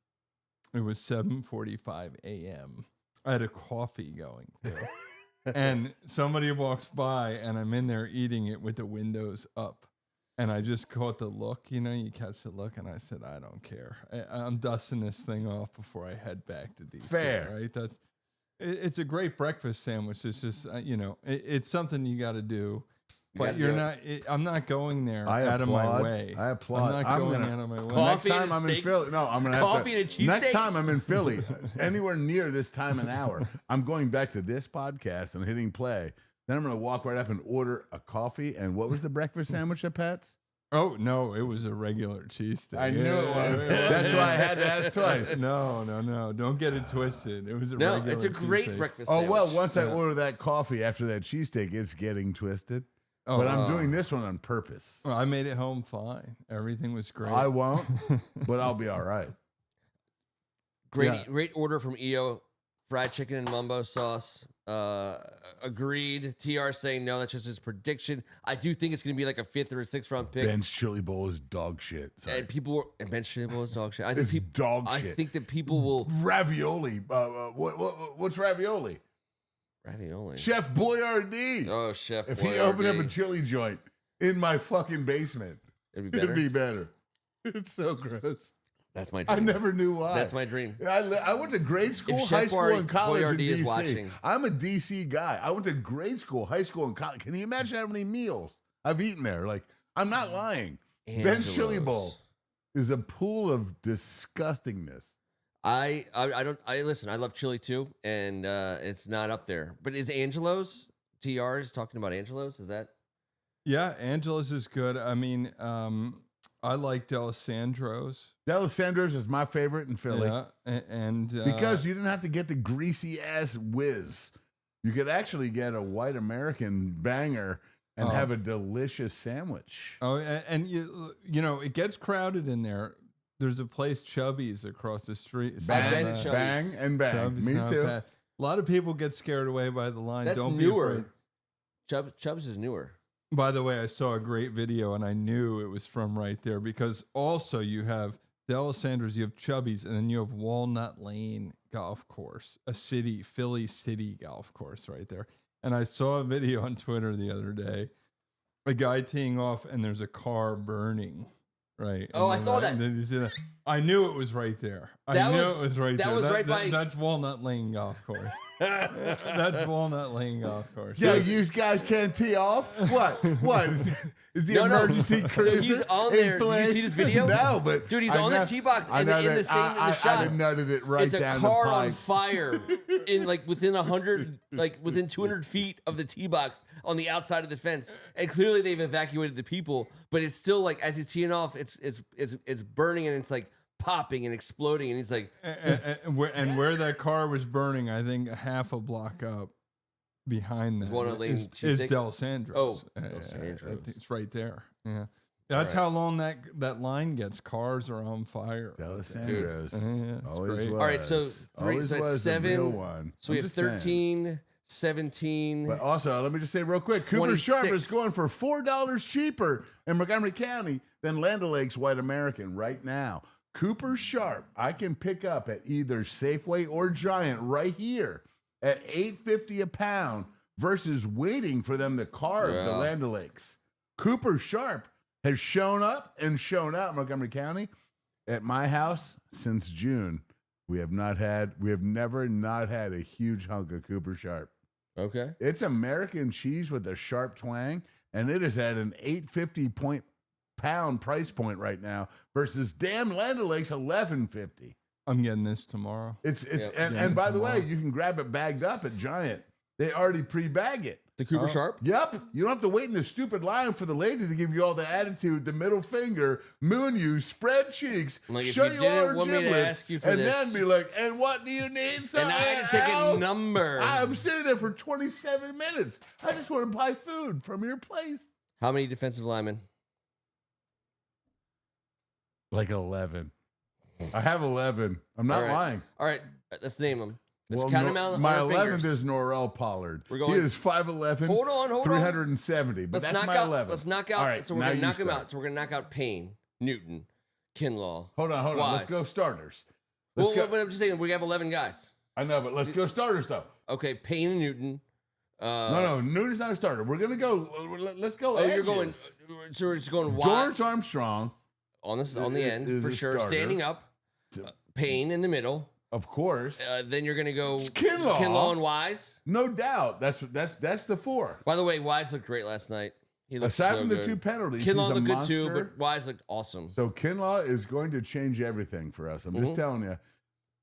It was 7:45 a.m. I had a coffee going too. And somebody walks by and I'm in there eating it with the windows up. And I just caught the look, you catch the look, and I said, I don't care. I'm dusting this thing off before I head back to DC. Fair. Right? It's a great breakfast sandwich. It's just, it's something you got to do. But gotta you're do not, I'm not going there I out applaud. of my way. I applaud. I'm not I'm going gonna- out of my way. Coffee Next and time a I'm in steak? Philly, no, I'm gonna Coffee have and a to. Next cheesesteak? time I'm in Philly, anywhere near this time and hour, I'm going back to this podcast and hitting play Then I'm going to walk right up and order a coffee. And what was the breakfast sandwich at Pat's? Oh, no, it was a regular cheesesteak. I knew it was. That's why I had to ask twice. No. Don't get it twisted. It was a regular it's a great cheesesteak. breakfast Oh, sandwich. well, once I order that coffee after that cheesesteak, it's getting twisted. Oh, But I'm doing this one on purpose. Well, I made it home fine. Everything was great. I won't, but I'll be all right. Great order from EO. Fried chicken and mumbo sauce. Agreed. TR saying no, that's just his prediction. I do think it's going to be like a 5th or a 6th round pick. Ben's chili bowl is dog shit. Sorry. And Ben's chili bowl is dog shit. I think It's dog I shit. think that people will Ravioli. What's ravioli? ravioli. Chef Boyardee. Oh, Chef. If he opened up a chili joint in my fucking basement, it'd be better. it'd be better. It's so gross. That's my I dream. never knew why. That's my dream. I went to grade school, If high Chef school, and college in Boyardee is DC. watching. I'm a DC guy. I went to grade school, high school, and college. Can you imagine how many meals I've eaten there? Like, I'm not lying. Ben's Chili Bowl is a pool of disgustingness. I listen. I love chili too, and it's not up there. But is Angelo's? TR is talking about Angelo's. Is that? Yeah, Angela's is good. I mean, I like D'Alessandro's. D'Alessandro's is my favorite in Philly. Yeah, and Because you didn't have to get the greasy ass whiz. You could actually get a white American banger and have a delicious sandwich. Oh, and you know, it gets crowded in there. There's a place, Chubby's, across the street. It's I've not been to bad. Chubby's. Bang and bang. Chubby's Me not too. bad. A lot of people get scared away by the line. That's Don't newer. be afraid. Chubb's is newer. By the way, I saw a great video and I knew it was from right there because also you have D'Alessandro's, you have Chubby's, and then you have Walnut Lane Golf Course, a Philly city golf course right there. And I saw a video on Twitter the other day, a guy teeing off and there's a car burning. Right. Oh, I saw that. Did you see that? I knew it was right there. I knew it was right there. That was right by. That's Walnut Lane Golf Course. That's Walnut Lane Golf Course. Yeah, you guys can't tee off? What? What? Is the emergency cruiser So he's on in there. place? You see this video? No, but Dude, he's I on know- the tee box I and know in the that- same in the I shot. nutted it right It's a down car the on pipe. fire in like within 100, like within 200 feet of the tee box on the outside of the fence, and clearly they've evacuated the people, but it's still like as he's teeing off, it's burning and it's like popping and exploding, and he's like, and where that car was burning, I think half a block up behind that Walnut Lane is cheesesteak? D'Alessandro's. Oh, I D'Alessandro's. think it's right there. Yeah, that's how long that line gets. Cars are on fire. D'Alessandro's. Yeah, it's Always great. was. all right, so Always that's was the real 7. one. So we I'm have just saying. 13, 17. But also, let me just say real quick, Cooper Sharp is 26. going for $4 cheaper in Montgomery County than Land O'Lakes White American right now. Cooper Sharp, I can pick up at either Safeway or Giant right here at $8.50 a pound versus waiting for them to carve the Land O'Lakes. Cooper Sharp has shown up and shown out in Montgomery County. At my house since June, we have never not had a huge hunk of Cooper Sharp. Okay. It's American cheese with a sharp twang, and it is at an $8.50 pound price point right now versus damn Land O'Lakes $11.50. I'm getting this tomorrow. And by the way, you can grab it bagged up at Giant. They already pre-bag it. The Cooper Sharp? Yep. You don't have to wait in the stupid line for the lady to give you all the attitude, the middle finger, moon you, spread cheeks, Like, if show you you didn't all her want me to giblets, ask you for and this. then be like, and what do you need? And I had to take a number. I'm sitting there for 27 minutes. I just want to buy food from your place. How many defensive linemen? Like 11. I have 11. I'm not All right. lying. All right, let's name them. Let's Well, count them out on my our 11th fingers. is Norrell Pollard. We're going- He is 5'11". Hold on. 370. But Let's that's knock my out. 11. Let's knock out. All right, so we're now gonna you knock them start. out. So we're gonna knock out Payne, Newton, Kinlaw. Hold on. Let's Wise. go starters. Well, but I'm just saying we have 11 guys. I know, but let's go starters though. Okay, Payne and Newton. No, Newton's not a starter. We're gonna go. Let's go. Oh, you're edges. going. So we're just going wide George Armstrong, on the end is for a sure. starter. Standing up, Payne in the middle. of course, Then you're gonna go Kinlaw. and Wise. no doubt. That's the 4. By the way, Wise looked great last night. He looked Aside so from good. the 2 penalties, Kinlaw he's a looked good monster. too, but Wise looked awesome. So Kinlaw is going to change everything for us. I'm just telling you.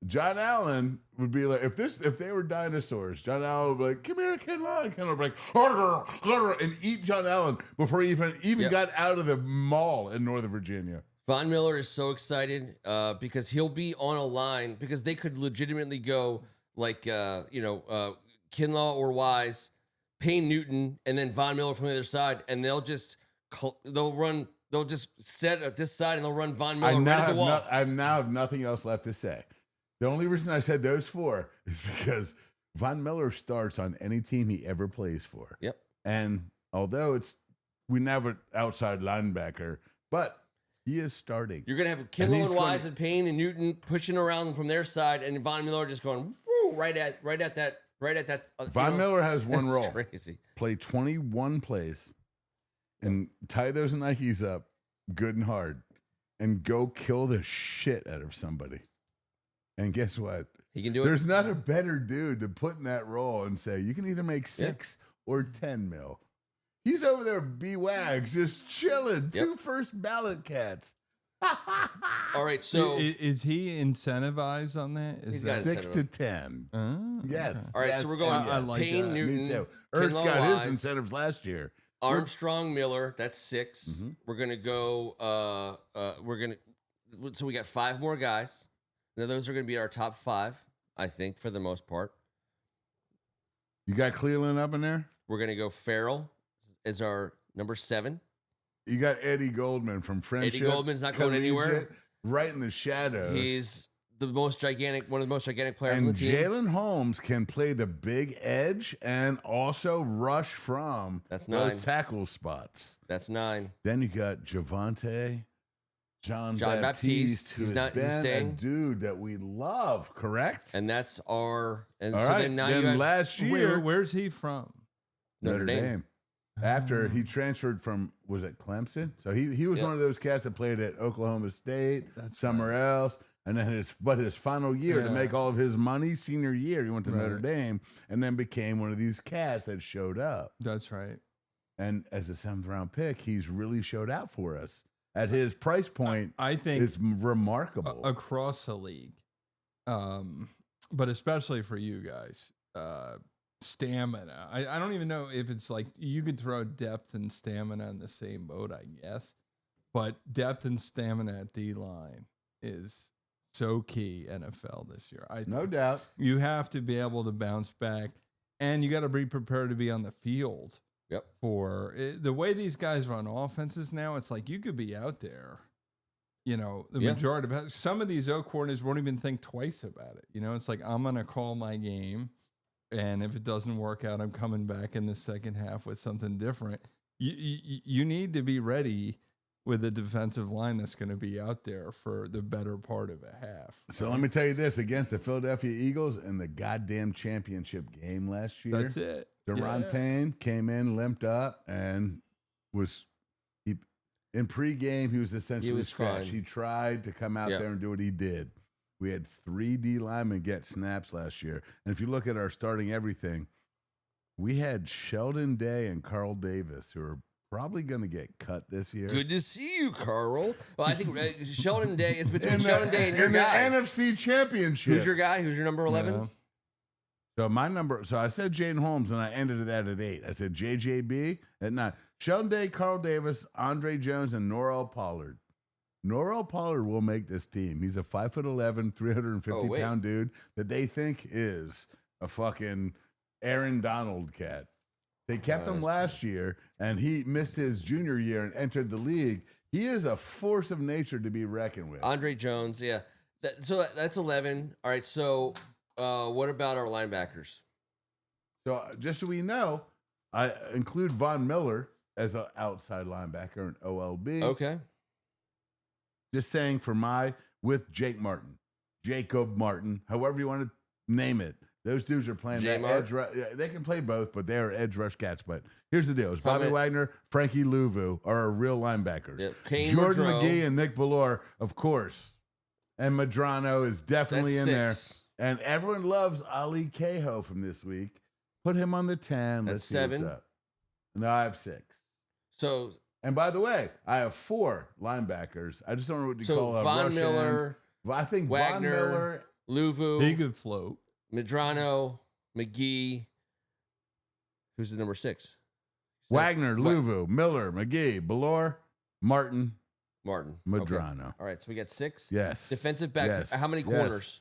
John Allen would be like, if they were dinosaurs, John Allen would be like, come here, Ken Long. Ken would be like, "Arr, arr," and eat John Allen before he even got out of the mall in Northern Virginia. Von Miller is so excited because he'll be on a line because they could legitimately go like, Kinlaw or Wise, Payne Newton, and then Von Miller from the other side, and they'll just set at this side and they'll run Von Miller right at the wall. I now have nothing else left to say. The only reason I said those four is because Von Miller starts on any team he ever plays for. Yep. And although we never outside linebacker, but he is starting. You're going to have Kinlaw and Wise and Payne and Newton pushing around from their side, and Von Miller just going right at that. Von Miller has one role. Crazy. Play 21 plays and tie those Nikes up good and hard and go kill the shit out of somebody. And guess what? He can do it. There's not a better dude to put in that role and say, you can either make 6 or 10 mil. He's over there, B-Wags, just chilling. Yep. 2 first ballot cats. All right, so is he incentivized on that? Is He's that got 6 to 10. Okay. Yes. all right, yes, so we're going I like Payne that. Newton, Me too. Ertz Kinlaw got Wise, his incentives last year. Armstrong Miller. That's 6. Mm-hmm. We're gonna go. So we got 5 more guys. Now those are gonna be our top 5, I think, for the most part. You got Cleveland up in there? We're gonna go Farrell as our number 7. You got Eddie Goldman from Friendship. Eddie Goldman's not going anywhere. Right in the shadows. He's one of the most gigantic players on the And team. Jalen Holmes can play the big edge and also rush from That's 9. those tackle spots. That's 9. Then you got Javonte, John Baptiste. who's He's staying. a dude that we love, correct? And that's our. And All so right. then now you have last year, Where's he from? Notre Dame. After he transferred from, was it Clemson? So he was one of those cats that played at Oklahoma State, somewhere else. And then his final year to make all of his money, senior year, he went to Notre Dame and then became one of these cats that showed up. That's right. And as a 7th round pick, he's really showed out for us. At his price point, I think it's remarkable. Across the league, but especially for you guys, stamina. I don't even know if it's like you could throw depth and stamina in the same boat, I guess. But depth and stamina at D-line is so key NFL this year. No doubt. You have to be able to bounce back, and you got to be prepared to be on the field. Yep. For the way these guys run offenses now, it's like you could be out there. The majority of some of these O coordinators won't even think twice about it. It's like, I'm going to call my game. And if it doesn't work out, I'm coming back in the second half with something different. You need to be ready with a defensive line that's going to be out there for the better part of a half. So let me tell you this, against the Philadelphia Eagles in the goddamn championship game last year. That's it. Deron Payne came in, limped up, and in pregame, he was essentially scratched. He tried to come out there and do what he did. We had 3 D linemen get snaps last year. And if you look at our starting everything, we had Sheldon Day and Carl Davis, who are probably going to get cut this year. Good to see you, Carl. Well, I think Sheldon Day is between Sheldon Day and your guy. In the NFC Championship. Who's your guy? Who's your number 11? Yeah. So I said Jaden Holmes, and I ended that at 8. I said JJB at 9. Sheldon Day, Carl Davis, Andre Jones, and Norrell Pollard. Norrell Pollard will make this team. He's a 5'11", 350-pound dude that they think is a fucking Aaron Donald cat. They kept him last year, and he missed his junior year and entered the league. He is a force of nature to be reckoned with. Andre Jones, yeah. So that's 11. All right, so what about our linebackers? So just so we know, I include Von Miller as an outside linebacker, an OLB. Okay. Just saying with Jacob Martin, however you want to name it. Those dudes are playing that edge rush. They can play both, but they are edge rush cats. But here's the deal. It's Bobby Wagner, Frankie Louvu are our real linebackers. Yep. Jordan McGee and Nick Ballore, of course. And Madrano is definitely in there. And everyone loves Ali Cahoe from this week. Put him on the 10. Let's see 7. what's up. No, I have 6. So, and by the way, I have 4 linebackers. I just don't know what you call Von Miller. I think Wagner, Von Miller Luvu, He could float. Medrano, McGee. Who's the number 6? Wagner, Luvu, Miller, McGee, Ballore, Martin, Medrano. Okay. All right, so we got 6. Yes. Defensive backs. Yes. How many corners?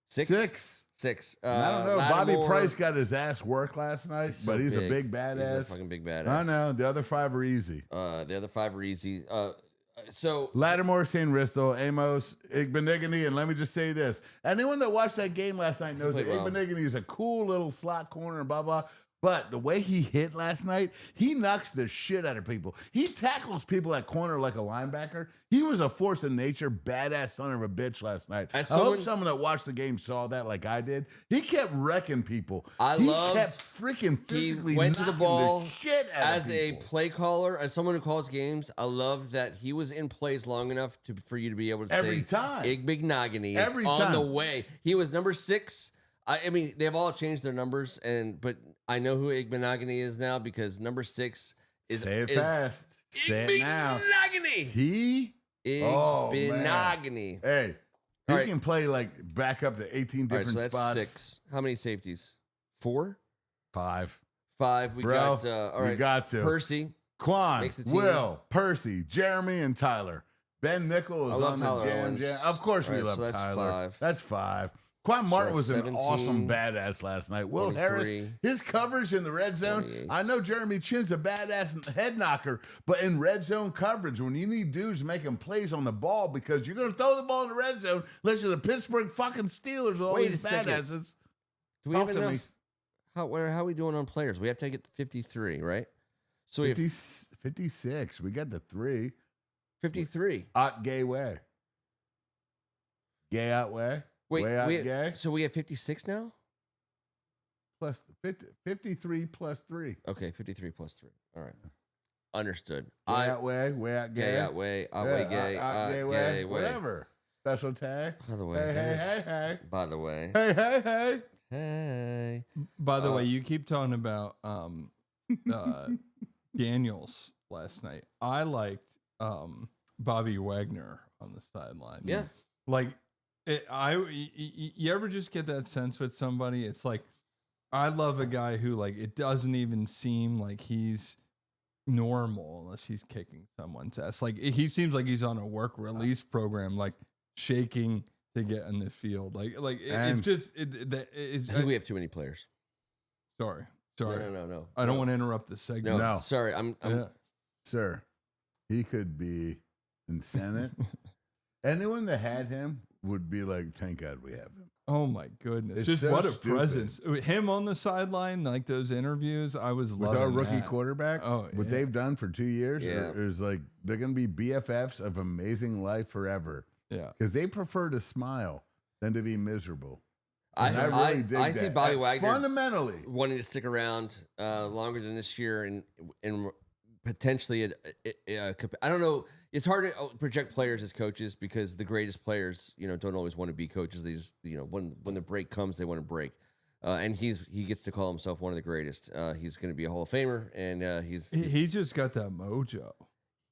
6? 6. I don't know. Bobby Lattimore. Price got his ass worked last night, So but he's big. a big badass. He's a fucking big badass. I know. The other 5 are easy. The other 5 are easy. So Lattimore, St. Ristel, Amos, Igbenigany, and let me just say this. Anyone that watched that game last night knows that played well. Igbenigany is a cool little slot corner and blah, blah. But the way he hit last night, he knocks the shit out of people. He tackles people at corner like a linebacker. He was a force of nature, badass son of a bitch last night. I hope someone that watched the game saw that like I did. He kept wrecking people. He kept freaking physically he went to the ball the shit out as of a people. play caller, as someone who calls games. I love that he was in plays long enough for you to be able to Every say time. Igbenogany is Every on time. the way. He was number 6. I mean, they've all changed their numbers, but I know who Igbenogany is now because number 6 is Say it fast. Say it now. Igbenogany. He Igbenogany. Hey, he All right. can play like back up to 18 All right, different so that's spots. 6. How many safeties? 4? 5. 5. We Bro, got all right. you got to. Percy. Quan, Makes the team. Will, Percy, Jeremy, and Tyler. Ben Nickel is I love on Tyler the jam. Owens. Of course we All right, love so that's Tyler. 5. That's 5. Quan Martin was that's an 17, awesome badass last night. Will 23, Harris, his coverage in the red zone. 28. I know Jeremy Chin's a badass and head knocker, but in red zone coverage, when you need dudes making plays on the ball because you're going to throw the ball in the red zone, unless you're the Pittsburgh fucking Steelers with all Wait these a second. badasses. Do we have Talk to me. enough? How are we doing on players? We have to get 53, right? So we have 56. We got the 3. 53. Out gay way. Gay out way. Wait, way out gay. so we have 56 now? Plus 50, 53 plus 3. Okay, 53 plus 3. All right. Understood. Gay out way out gay. Gay out way, gay, out gay way, whatever. Special tag. By the way, Hey. By the way. Hey. By the way, you keep talking about Daniels last night. I liked Bobby Wagner on the sideline. Yeah. Like you ever just get that sense with somebody? It's like, I love a guy who like, it doesn't even seem like he's normal unless he's kicking someone's ass. Like he seems like he's on a work release program, like shaking to get in the field. It's just, I think we have too many players. sorry. No. I don't want to interrupt the segment. No. Sorry. I'm Sir, he could be in Senate. Anyone that had him would be like, thank God we have him. Oh my goodness! It's Just so what a stupid. presence. Him on the sideline, like those interviews, I was With loving our rookie that. quarterback, Oh, what yeah. they've done for 2 years Yeah. is like they're going to be BFFs of amazing life forever Yeah, because they prefer to smile than to be miserable. I And really dig I see that. Bobby And Wagner fundamentally. wanting to stick around longer than this year and potentially I don't know. It's hard to project players as coaches because the greatest players, don't always want to be coaches. They just, when the break comes, they want to break. And he gets to call himself one of the greatest. He's going to be a Hall of Famer, and he's just got that mojo.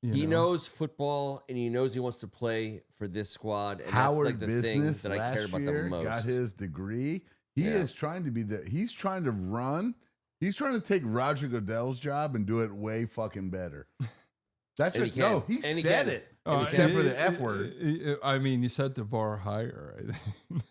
he knows football, and he knows he wants to play for this squad. And Howard that's like the thing Business that I care about the year most. got his degree. He Yeah. is trying to be he's trying to run. He's trying to take Roger Goodell's job and do it way fucking better. That's And what, he can. no, he And he said can. it. Except for the F word. I mean, you set the bar higher. I think.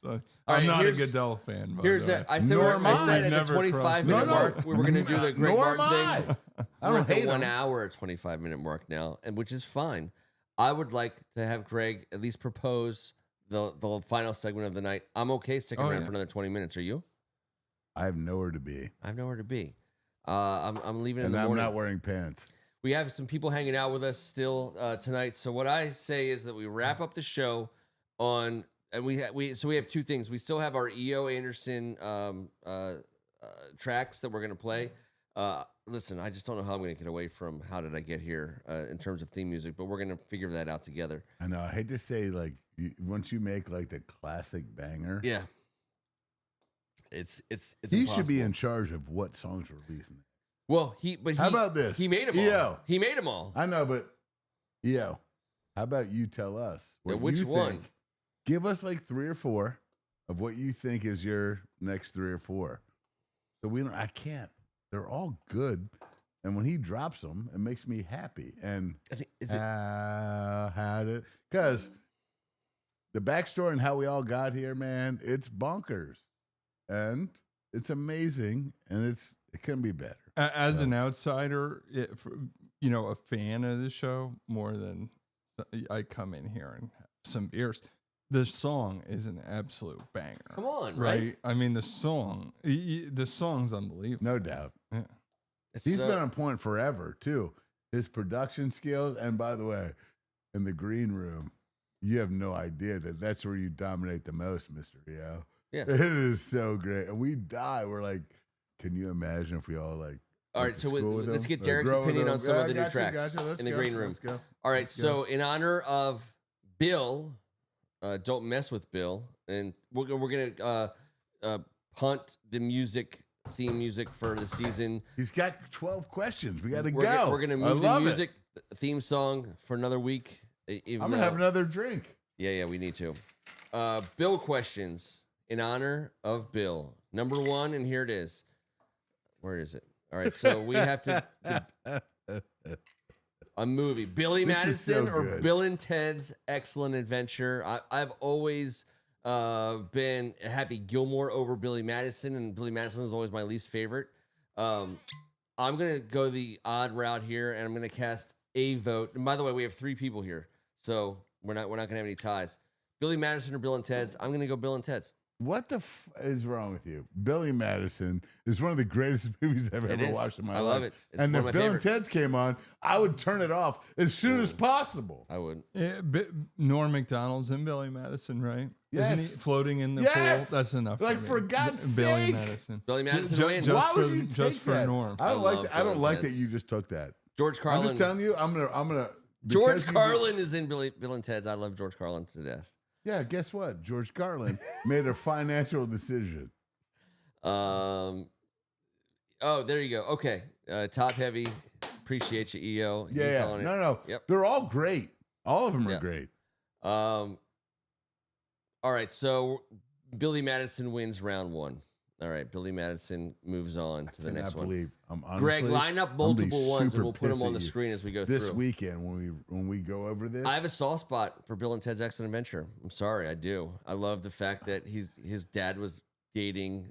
So, All I'm right, not a here's- Goodell fan. by Here's the way. that. I said, Nor we're- am I I. said at the Never 25-minute crossed mark, we were going to do the Greg Nor am Martin I. thing. I We're don't at the hate 1 him. hour or 25-minute mark now, and which is fine. I would like to have Greg at least propose the final segment of the night. I'm okay sticking around for another 20 minutes. Are you? I have nowhere to be. I have nowhere to be. I'm leaving in And the I'm morning. not wearing pants. We have some people hanging out with us still tonight. So what I say is that we wrap up the show on, and we have two things. We still have our E.O. Anderson tracks that we're going to play. Listen, I just don't know how I'm going to get away from How Did I Get Here in terms of theme music, but we're going to figure that out together. I know. I hate to say, like, once you make like the classic banger, Yeah. It's he should be impossible. in charge of what songs are releasing. Well, how about this? He made them all. E.O. He made them all. I know, but how about you tell us Yeah, what which you one? think Give us like 3 or 4 of what you think is your next 3 or 4. So I can't. They're all good. And when he drops them, it makes me happy. And I think because the backstory and how we all got here, man, it's bonkers. And it's amazing. And it couldn't be better. As an outsider, a fan of the show, more than I come in here and have some beers. The song is an absolute banger. Come on, right? right? I mean, the song's unbelievable. No doubt. Yeah. He's been on point forever, too. His production skills. And by the way, in the green room, you have no idea that's where you dominate the most, Mr. Rio. Yeah. It is so great. And we die. We're like, can you imagine if we all like. All right, so let's get Derek's opinion on some of the new tracks in the green room. All right, so in honor of Bill, Don't Mess with Bill, and we're going to punt the theme music for the season. He's got 12 questions. We got to go. We're going to move the music theme song for another week. I'm going to have another drink. Yeah, we need to. Bill questions in honor of Bill. Number 1, and here it is. Where is it? All right, so we have to a movie, Billy Madison or Bill and Ted's Excellent Adventure. I've always been Happy Gilmore over Billy Madison, and Billy Madison is always my least favorite. I'm gonna go the odd route here, and I'm gonna cast a vote. And by the way, we have 3 people here, so we're not gonna have any ties. Billy Madison or Bill and Ted's? I'm gonna go Bill and Ted's. What the is wrong with you? Billy Madison is one of the greatest movies I've ever watched in my life. I love it. It's and one if of my Bill and Ted's came on, I would turn it off as soon as possible. I would. Yeah, Norm Macdonald's and Billy Madison, right? Yes. Isn't he floating in the pool? That's enough. Like, for God's sake. Billy Madison. Billy Madison wins. Why would you just take for that? Norm? I don't like that you just took that. George Carlin. I'm just telling you, I'm gonna. George Carlin is in Bill and Ted's. I love George Carlin to death. Yeah, guess what? George Carlin made a financial decision. Oh, there you go. Okay. Top heavy. Appreciate you, EO. Yeah. No. Yep. They're all great. All of them are great. All right. So Billy Madison wins round 1. All right. Billy Madison moves on to the next one. Greg, line up multiple ones and we'll put them on the screen as we go through. This weekend when we go over this. I have a soft spot for Bill and Ted's Excellent Adventure. I'm sorry, I do. I love the fact that his dad was dating.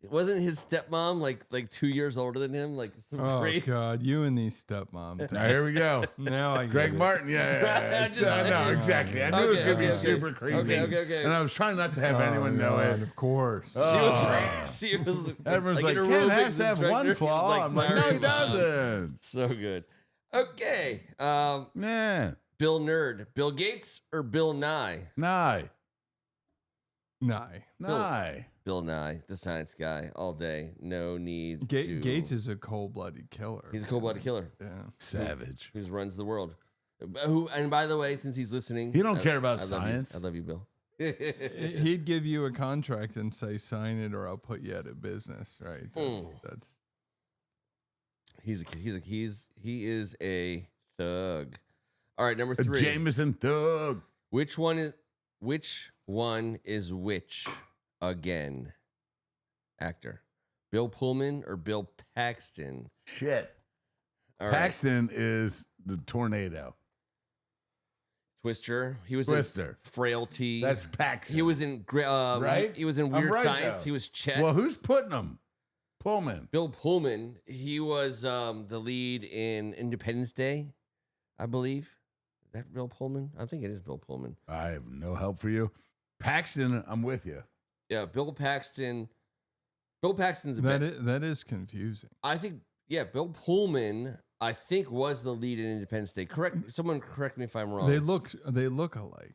It wasn't his stepmom like 2 years older than him? Like, great. God, you and these stepmoms. Now, here we go. Now I Greg get Martin. Yeah. No, exactly. I knew it was going to be super creepy. Okay. And I was trying not to have anyone know it. Of course. She was everyone's like, Ken has to have one flaw. I'm like, no, he doesn't. So good. Okay. Nah. Bill Nerd. Bill Gates or Bill Nye? Nye. Bill Nye, the science guy, all day. No need to... Gates is a cold-blooded killer. He's a cold-blooded killer. Yeah. Savage. Who runs the world. And by the way, since he's listening... He don't care about science. I love you, Bill. He'd give you a contract and say, sign it or I'll put you out of business, right? That's... He is a thug. All right, number 3. A Jameson thug. Which one is which again? Actor. Bill Pullman or Bill Paxton? Shit. All Paxton is the tornado. Twister. He was Twister. in Frailty. That's Paxton. He was in right. He was in Weird Science. Though. He was Chet. Well, who's putting him? Pullman. Bill Pullman. He was the lead in Independence Day, I believe. Is that Bill Pullman? I think it is Bill Pullman. I have no help for you. Paxton, I'm with you. Yeah, Bill Paxton. Bill Paxton's that is confusing. I think, Bill Pullman, I think, was the lead in Independence Day. Someone correct me if I'm wrong. They look alike.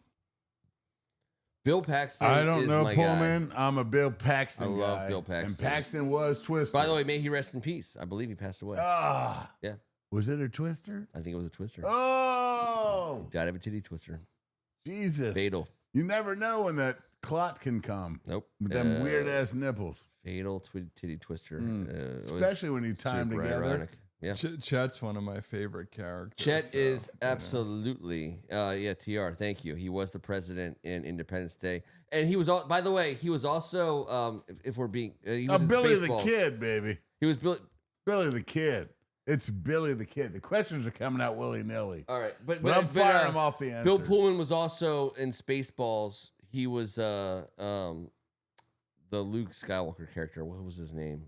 Bill Paxton. I don't is know my Pullman. Guy. I'm a Bill Paxton. I love guy. Bill Paxton. And Paxton was Twister. By the way, may he rest in peace. I believe he passed away. Yeah. Was it a Twister? I think it was a Twister. Oh, He died of a titty twister. Jesus. Fatal. You never know when that clot can come. Nope. With them weird ass nipples. Fatal titty twister. Especially when you tie them together. Ironic. Yeah. Chet's one of my favorite characters. Chet is absolutely, TR. Thank you. He was the president in Independence Day, and he was all. By the way, he was also, if we're being, he was in Billy Spaceballs. the Kid, baby. He was Billy the Kid. It's Billy the Kid. The questions are coming out willy nilly. All right, but I'm firing them off the answers. Bill Pullman was also in Spaceballs. He was the Luke Skywalker character. What was his name?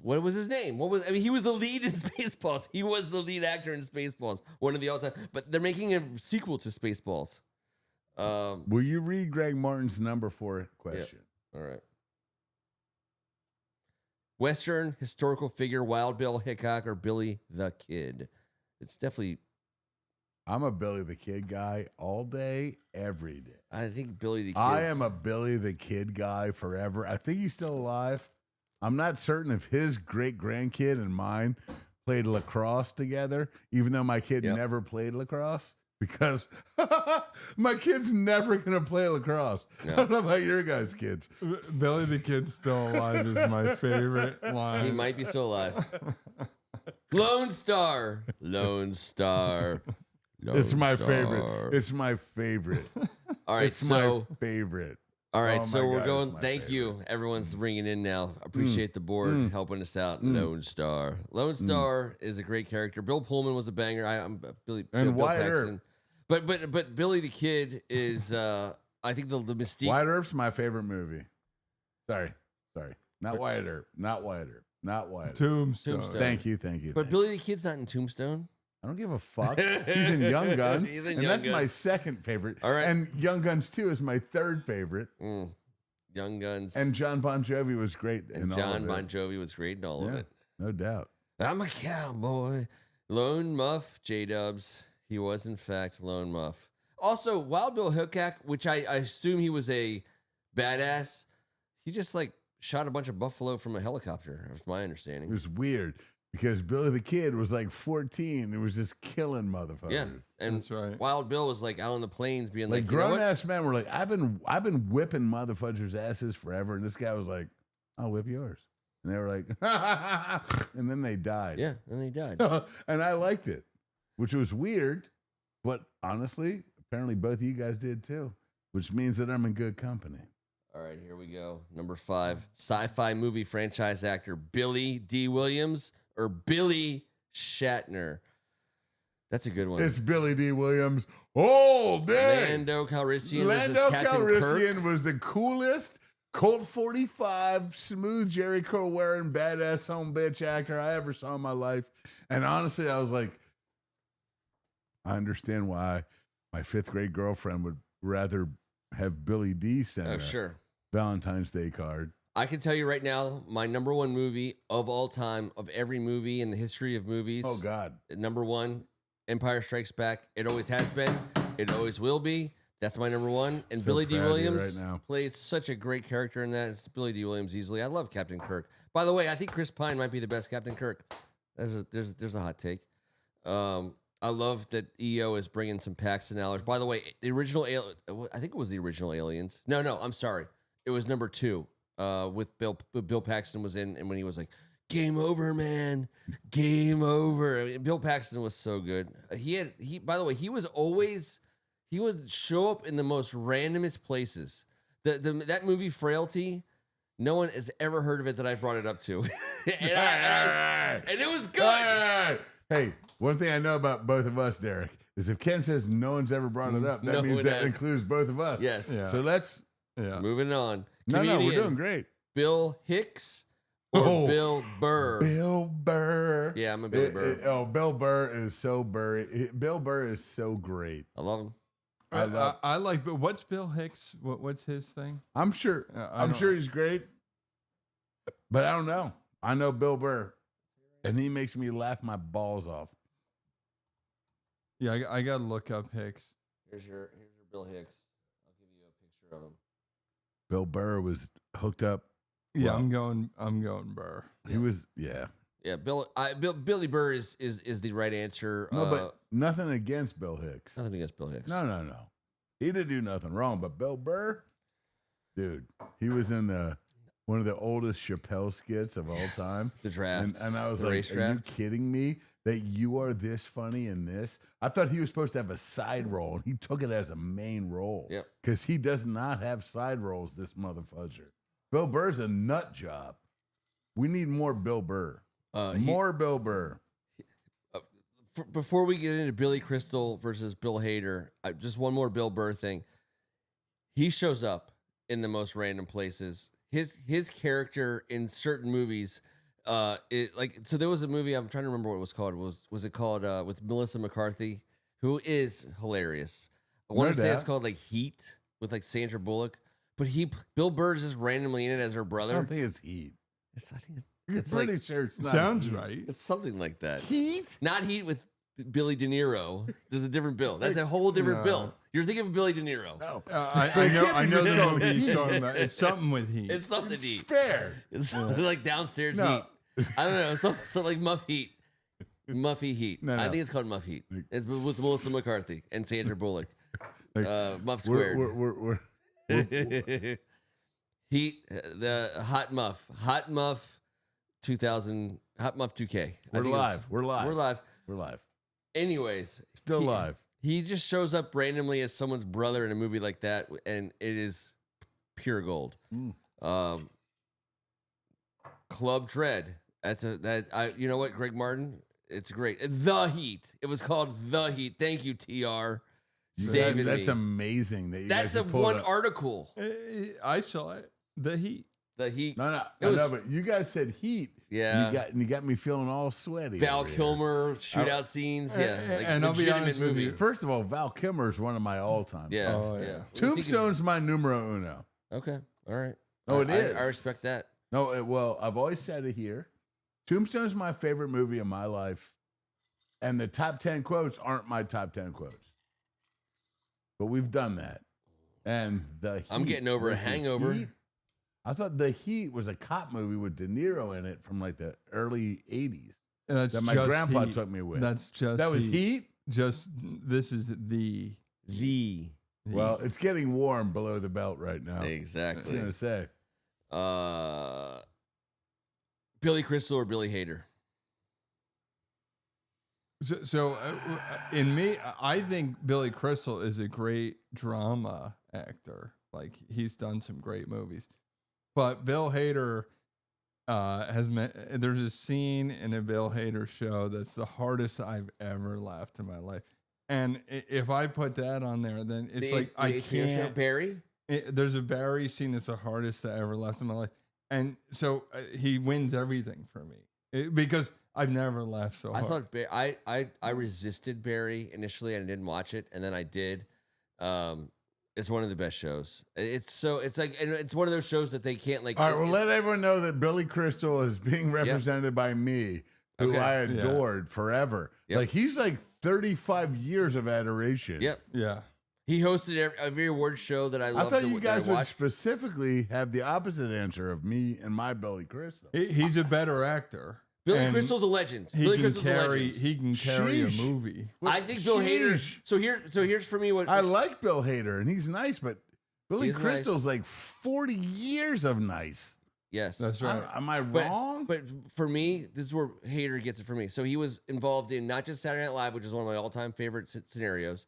What was his name? He was the lead in Spaceballs. He was the lead actor in Spaceballs. One of the all-time. But they're making a sequel to Spaceballs. Will you read Greg Martin's number 4 question? Yeah. All right. Western historical figure, Wild Bill Hickok or Billy the Kid? It's definitely. I'm a Billy the Kid guy all day, every day. I think Billy the Kid. I am a Billy the Kid guy forever. I think he's still alive. I'm not certain if his great grandkid and mine played lacrosse together, even though my kid never played lacrosse, because my kid's never going to play lacrosse. No. I don't know about your guys' kids. Billy the Kid's still alive is my favorite line. He might be still alive. Lone Star. Lone Star. It's my favorite. It's my favorite. All right, it's my favorite. All right, so we're going. Thank you. Everyone's ringing in now. Appreciate the board helping us out. Lone Star. Lone Star is a great character. Bill Pullman was a banger. I'm Billy and Bill Wyatt Paxton. But Billy the Kid is I think the mystique. Wyatt Earp's my favorite movie. Sorry. Not Wyatt Earp. Not Wyatt Earp. Not Wyatt Earp. Tombstone. Thank you. But Billy the Kid's not in Tombstone. I don't give a fuck. He's in Young Guns. He's in and Young that's Guns. my second favorite. All right. And Young Guns 2 is my third favorite. Young Guns. And John Bon Jovi was great. And John Bon Jovi was great in all of it. No doubt. I'm a cowboy. Lone Muff, J-Dubs. He was, in fact, Lone Muff. Also, Wild Bill Hickok, which I assume he was a badass, he just, shot a bunch of buffalo from a helicopter. That's my understanding. It was weird. Because Billy the Kid was 14 and was just killing motherfuckers. Yeah, and that's right. Wild Bill was out on the plains being like grown ass men were I've been whipping motherfuckers' asses forever, and this guy was like, I'll whip yours, and they were like, and then they died. Yeah, and they died. And I liked it, which was weird, but honestly, apparently both of you guys did too, which means that I'm in good company. All right, here we go. Number 5, sci-fi movie franchise actor Billy D. Williams or Billy Shatner. That's a good one. It's Billy D. Williams all day. Lando Calrissian. Lando Calrissian was the coolest Colt 45 smooth Jerry curl wearing badass son bitch actor I ever saw in my life. And honestly, I was like, I understand why my 5th grade girlfriend would rather have Billy D. send a Valentine's Day card. I can tell you right now, my number 1 movie of all time, of every movie in the history of movies. Oh, God. Number 1, Empire Strikes Back. It always has been. It always will be. That's my number 1. And so Billy D. Williams right now. played such a great character in that. It's Billy D. Williams easily. I love Captain Kirk. By the way, I think Chris Pine might be the best Captain Kirk. There's a hot take. I love that EO is bringing some Paxton knowledge. By the way, the original, I think it was the original Aliens. No, I'm sorry. It was number 2. With Bill Paxton was in, and when he was like, "Game over, man, game over." I mean, Bill Paxton was so good. By the way, he would show up in the most randomest places. That movie Frailty, no one has ever heard of it that I brought it up to, and it was good. Hey, one thing I know about both of us, Derek, is if Ken says no one's ever brought it up, that means that includes both of us. Yes. Yeah. So let's moving on. No, we're doing great. Bill Hicks or Bill Burr? Bill Burr. Yeah, I'm a Bill Burr. Bill Burr is so Burry. Bill Burr is so great. I love him. I like, but what's Bill Hicks? What's his thing? I'm sure. I'm sure he's great, but I don't know. I know Bill Burr, and he makes me laugh my balls off. Yeah, I gotta look up Hicks. Here's your Bill Hicks. I'll give you a picture of him. Bill Burr was hooked up. Yeah, I'm going Burr. He was, yeah. Yeah, Billy Burr is the right answer. No, but nothing against Bill Hicks. Nothing against Bill Hicks. No. He didn't do nothing wrong, but Bill Burr, dude, he was in one of the oldest Chappelle skits of all time. The draft. And I was The like, race are draft. you kidding me that you are this funny in this? I thought he was supposed to have a side role, and he took it as a main role. Yep. Because he does not have side roles, this motherfudger. Bill Burr's a nut job. We need more Bill Burr. More Bill Burr. Before we get into Billy Crystal versus Bill Hader, just one more Bill Burr thing. He shows up in the most random places. His character in certain movies, so there was a movie, I'm trying to remember what it was called. Was it called with Melissa McCarthy, who is hilarious. I want to say it's called like Heat with like Sandra Bullock, but Bill Burr's just randomly in it as her brother. I don't think it's Heat. I think You're it's pretty like, sure it's not Sounds Heat. right. it's something like that. Heat? Not Heat with Billy De Niro. There's a different Bill. That's a whole different No. Bill. You're thinking of Billy De Niro. No. I know the called movie he's Heat. talking about. It's something with Heat. It's something Heat. Fair. It's like downstairs No. Heat. I don't know. Something like Muff Heat. Muffy Heat. No. I think it's called Muff Heat. It's with Melissa McCarthy and Sandra Bullock. Muff We're, Squared. Heat, the Hot Muff. Hot Muff 2000. Hot Muff 2K. We're live. We're live. We're live. We're live. Anyways. Still live. He just shows up randomly as someone's brother in a movie like that, and it is pure gold. Club Dread. You know what, Greg Martin? It's great. The Heat. It was called The Heat. Thank you, TR. Saving That's me. Amazing. That you That's guys a pulled one up. article. I saw it. The Heat. The Heat. No, It was- but you guys said Heat. Yeah. You got me feeling all sweaty. Val over here. Kilmer shootout scenes. Yeah. Like and I'll be legitimate honest with movie. you. First of all, Val Kilmer is one of my all-time. Yeah. Oh, yeah. yeah. What do you think of- Tombstone's my numero uno. Okay. All right. Oh, it is. I respect that. No, well, I've always said it here. Tombstone's my favorite movie of my life, and the top 10 quotes aren't my top 10 quotes. But we've done that. And the Heat I'm getting over a versus hangover. Heat, I thought The Heat was a cop movie with De Niro in it from like the early 80s. That's That my just grandpa Heat. took me with. That's just That was Heat? Just this is the Well, it's getting warm below the belt right now. I was Exactly. going to say. Billy Crystal or Billy Hader? So in me, I think Billy Crystal is a great drama actor. Like he's done some great movies, but Bill Hader there's a scene in a Bill Hader show that's the hardest I've ever laughed in my life. And if I put that on there, then it's like I can't. Barry? There's a Barry scene that's the hardest I ever laughed in my life, and so he wins everything for me because I've never laughed so hard. I thought I resisted Barry initially and didn't watch it, and then I did. It's one of the best shows. It's one of those shows that they can't like. All right, well, let everyone know that Billy Crystal is being represented by me, who Okay. I adored forever. Yep. Like, he's like 35 years of adoration. Yep. Yeah. He hosted every award show that I I loved. thought you guys would watched. specifically have the opposite answer of me and my Billy Crystal. He's a better actor. Billy And Crystal's a legend. He Billy can Crystal's a carry. legend. He can carry Sheesh. a movie. I think Bill Hader. Sheesh. So here's for me what I like Bill Hader, and he's nice, but Billy He's Crystal's nice. like 40 years of nice. Yes, That's right. Am I wrong? But for me, this is where Hader gets it for me. So he was involved in not just Saturday Night Live, which is one of my all-time favorite scenarios.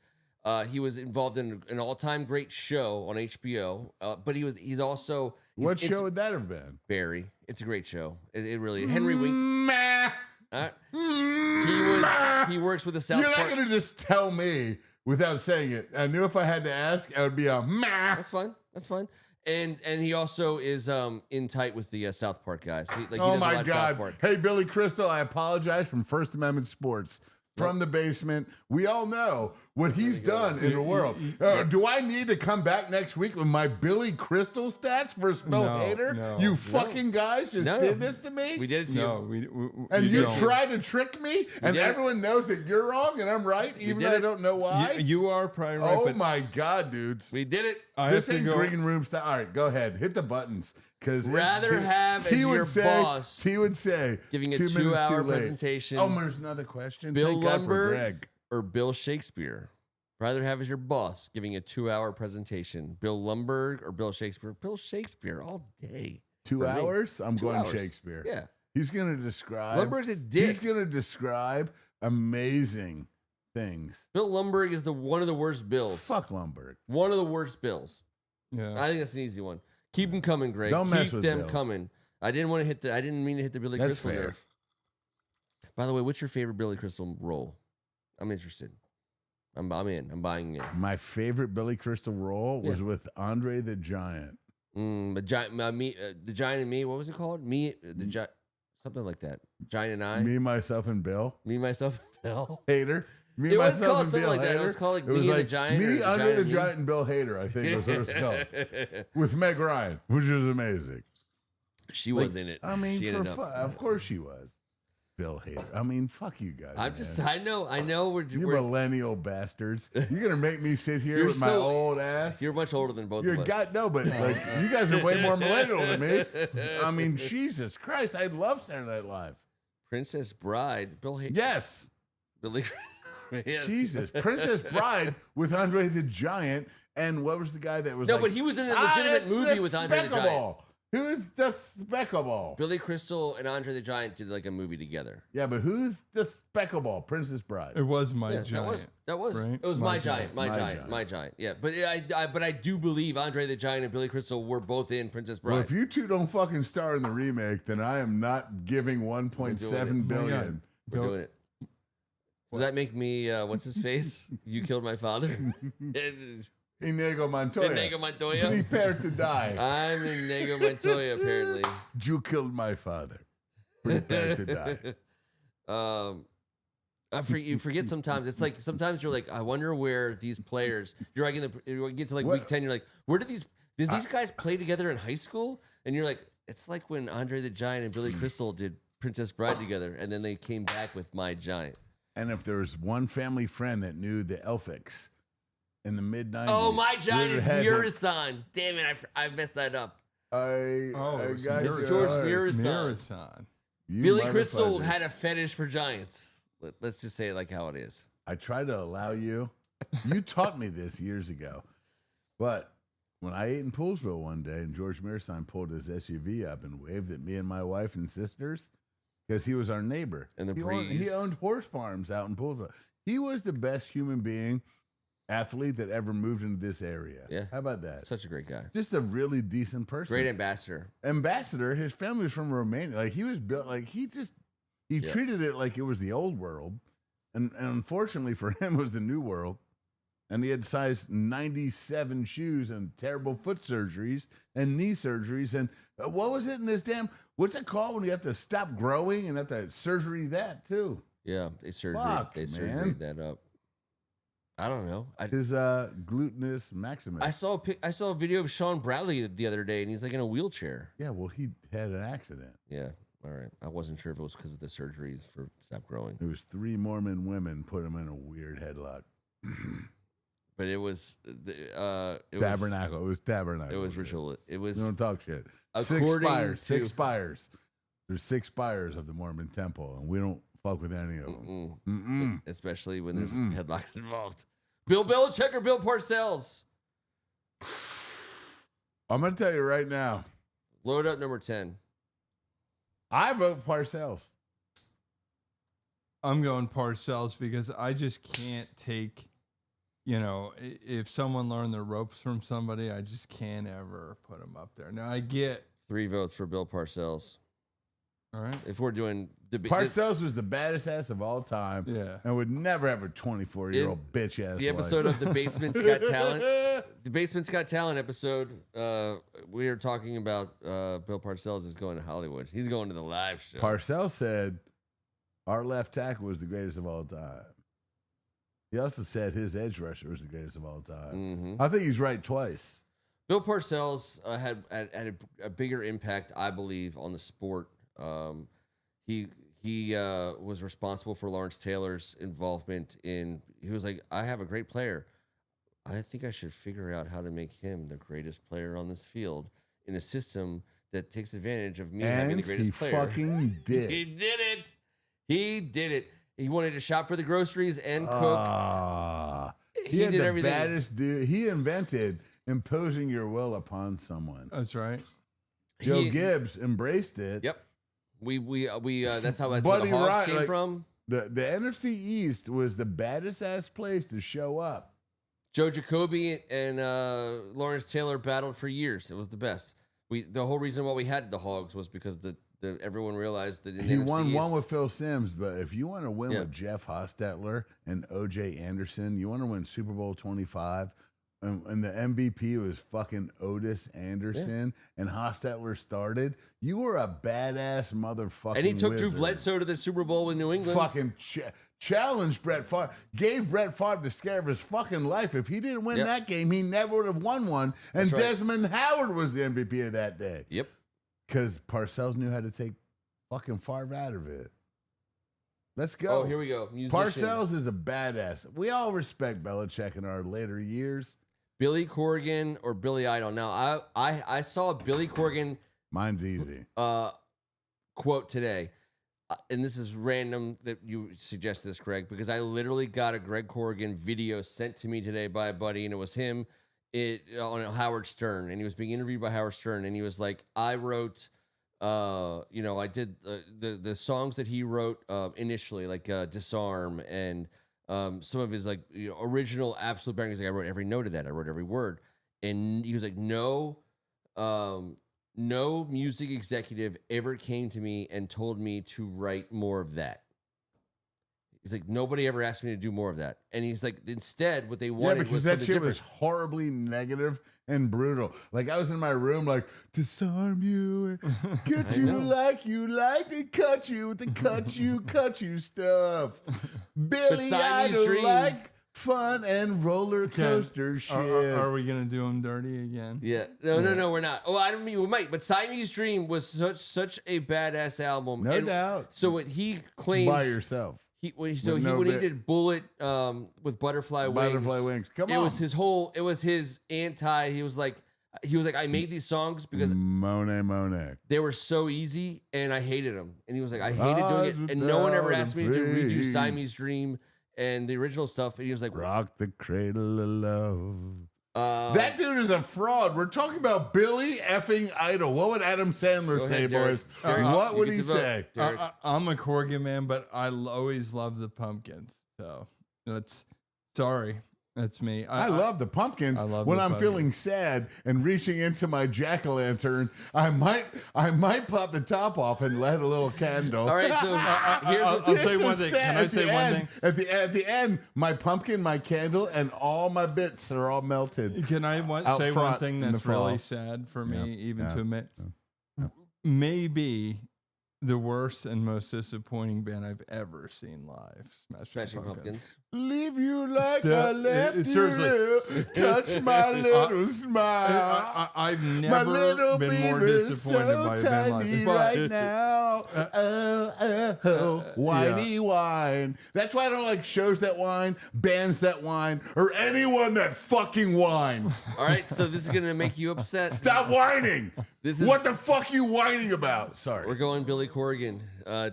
He was involved in an all-time great show on HBO. But he's also What show would that have been? Barry. It's a great show. It really Henry Wink. Meh. He works with the South You're not Park. going to just tell me without saying it. I knew if I had to ask, I would be a meh. That's fine. That's fine. And he also is in tight with the South Park guys. He Oh does a my lot of South God. Park. Hey, Billy Crystal, I apologize from First Amendment Sports. From the basement. We all know what he's done in the world. Do I need to come back next week with my Billy Crystal stats versus Bill Hader? no, you no. fucking guys just No. did this to me? We did it to you. No, And you don't. tried to trick me, and did it. everyone knows that you're wrong and I'm right, even did though I it. don't know why. You are probably right, Oh but my God, dudes. We did it. I This have to ain't go. green room style. All right, go ahead. Hit the buttons. Because Rather have as your boss He would say giving a 2 minutes 2-hour too late. presentation. Oh, there's another question. Bill Thank God for Lumbergh Greg. or Bill Shakespeare? Rather have as your boss giving a 2-hour presentation. Bill Lumbergh or Bill Shakespeare? Bill Shakespeare all day. 2 For me. hours? I'm 2 going hours. Shakespeare. Yeah. He's going to describe. Lumberg's a dick. He's going to describe amazing things. Bill Lumberg is one of the worst Bills. Fuck Lumberg. One of the worst Bills. Yeah. I think that's an easy one. Keep them coming, Greg. Don't mess Keep with them Bills. coming. I didn't mean to hit the Billy That's Crystal fair. nerve. By the way, what's your favorite Billy Crystal role? I'm interested. I'm in. I'm buying in. My favorite Billy Crystal role was with Andre the Giant. The giant and me. What was it called? Me, the giant, something like that. Giant and I. Me, myself, and Bill. Me, myself, and Bill. Hader. Me, It was myself, called and something Bill like that. It Hader. was called like It was Me and the like Giant. or Me, the Andre Giant the and me. Giant, and Bill Hader, I think was what it was called. With Meg Ryan, which was amazing. She was in it. I mean, she ended up. of course she was. Bill Hader. I mean, fuck you guys. I'm man. just. I know. We're. You we're millennial bastards. You're gonna make me sit here You're with my so- old ass. You're much older than both You're of us. God no, but like you guys are way more millennial than me. I mean, Jesus Christ, I love Saturday Night Live. Princess Bride. Bill Hader. Yes, Billy. Yes. Jesus, Princess Bride with Andre the Giant, and what was the guy that was? No, like, but he was in a legitimate movie with Andre the Giant. Speckable. Who's the Speckable? Billy Crystal and Andre the Giant did like a movie together. Yeah, but who's the Speckable? Princess Bride. It was my Yeah, giant. that was. right? It was My my giant. My giant. Yeah, but I do believe Andre the Giant and Billy Crystal were both in Princess Bride. Well, if you two don't fucking star in the remake, then I am not giving 1.7 billion. We're doing it. Does that make me what's his face? You killed my father. Inigo Montoya. Inigo Montoya. Prepare to die. I'm Inigo Montoya. Apparently. You killed my father. Prepare to die. You forget sometimes. It's like sometimes you're like, I wonder where these players. You're like you get to like week 10. You're like, where did these guys play together in high school? And you're like, it's like when Andre the Giant and Billy Crystal did Princess Bride together, and then they came back with My Giant. And if there was one family friend that knew the Elfics in the mid 90s. Oh, My Giant is had Murasan. Damn it, I messed that up. I It's got It's you. George Sorry. Mirasan. You Billy Crystal motherfuckers. had a fetish for giants. Let's just say it like how it is. I tried to allow you. You taught me this years ago. But when I ate in Poolsville one day and George Mirasan pulled his SUV up and waved at me and my wife and sisters because he was our neighbor. And the he breeze. owned horse farms out in Poolsville. He was the best human being, athlete that ever moved into this area. Yeah. How about that? Such a great guy. Just a really decent person. Great ambassador. Ambassador. His family was from Romania. Like he was built like he treated it like it was the old world, and unfortunately for him, it was the new world. And he had size 97 shoes and terrible foot surgeries and knee surgeries. And what was it in this what's it called when you have to stop growing and have to surgery that too? Yeah, they surgery. Fuck, They man. surgery that up. I don't know. His glutinous maximus. I saw a video of Sean Bradley the other day, and he's like in a wheelchair. Yeah, well, he had an accident. Yeah. All right. I wasn't sure if it was because of the surgeries for stop growing, It was 3 Mormon women put him in a weird headlock. but it was Tabernacle. It was tabernacle. It was ritual. It was Don't talk shit. according Six to- spires. There's 6 spires of the Mormon temple, and we don't fuck with any of them. especially when there's headlocks involved. Bill Belichick or Bill Parcells? I'm going to tell you right now, Load up number 10. I vote Parcells. I'm going Parcells because I just can't take, if someone learned the ropes from somebody, I just can't ever put them up there. Now I get, 3 votes for Bill Parcells. all right, If we're doing Parcells was the baddest ass of all time. yeah. And would never have a 24-year-old bitch ass. the episode of The Basement's Got Talent, the Basement's Got Talent episode, we were talking about Bill Parcells is going to Hollywood. He's going to the live show. Parcells said our left tackle was the greatest of all time. He also said his edge rusher was the greatest of all time. Mhm. I think he's right twice. Bill Parcells had a bigger impact, I believe, on the sport. He was responsible for Lawrence Taylor's involvement in. He was like, I have a great player. I think I should figure out how to make him the greatest player on this field in a system that takes advantage of me having the greatest player. Fucking did. He did it. He did it. He wanted to shop for the groceries and cook. He He had did the everything. baddest dude. He invented imposing your will upon someone. That's right. Joe Gibbs embraced it. Yep. We that's how that's where Buddy the Hogs Ryan, came like, from. The NFC East was the baddest ass place to show up. Joe Jacoby and Lawrence Taylor battled for years. It was the best. The whole reason why we had the Hogs was because everyone realized that in the He NFC won East, one with Phil Simms, but if you want to win with Jeff Hostetler and O.J. Anderson, you want to win Super Bowl 25, and the MVP was fucking Otis Anderson, and Hostetler started, you were a badass motherfucker. And he took wizard. Drew Bledsoe to the Super Bowl in New England. Fucking challenged Brett Favre, gave Brett Favre the scare of his fucking life. If he didn't win that game, he never would have won one. And That's right. Desmond Howard was the MVP of that day. Yep. Because Parcells knew how to take fucking Favre out of it. Let's go. Oh, here we go. Musician. Parcells is a badass. We all respect Belichick in our later years. Billy Corgan or Billy Idol. Now, I saw Billy Corgan Mine's easy. quote today. And this is random that you suggest this, Greg, because I literally got a Greg Corrigan video sent to me today by a buddy, and it was him on Howard Stern, and he was being interviewed by Howard Stern, and he was like, I wrote, I did the songs that he wrote initially, like Disarm, and some of his original absolute bangers. Like I wrote every note of that, I wrote every word, and he was like, no music executive ever came to me and told me to write more of that. He's like, nobody ever asked me to do more of that. And he's like, instead, what they wanted was that something shit different. was horribly negative and brutal. Like I was in my room, like disarm you, and get you like they cut you with the cut you stuff. Billy Idol Dream. like fun and roller coaster shit. Are we gonna do him dirty again? Yeah, no, we're not. Oh, I don't mean we might, but Siamese Dream was such a badass album, No doubt. So what he claims By yourself. When he did Bullet with Butterfly Wings, Come on. It was his anti. He was like, I made these songs because Monet. they were so easy and I hated them. And he was like, I hated doing it, and no one ever asked me to redo Siamese Dream and the original stuff. And he was like, rock the cradle of love. That dude is a fraud. We're talking about Billy effing Idol. What would Adam Sandler Go say, ahead, Derek. boys? Derek, what you would get he to vote. say? Derek. I'm a Corgan man, but I always love the Pumpkins. So that's me. I love the Pumpkins. I love when the I'm Pumpkins. feeling sad and reaching into my jack-o'-lantern, I might pop the top off and light a little candle. all right, so here's I'll what's say one thing. Can I say one thing? At the end, my pumpkin, my candle, and all my bits are all melted. Can I Out say one front thing in that's the fall. really sad for me, even Yeah. to admit? Maybe the worst and most disappointing band I've ever seen live. Smashing Pumpkins. Leave you like Still- I left you. seriously. Touch my little smile. I've My never little been more beaver is disappointed so by a band tiny like right now. Whiny wine. That's why I don't like shows that whine, bands that whine, or anyone that fucking whines. All right, so this is gonna make you upset. Stop whining. What the fuck you whining about? Sorry. We're going Billy Corgan. I'm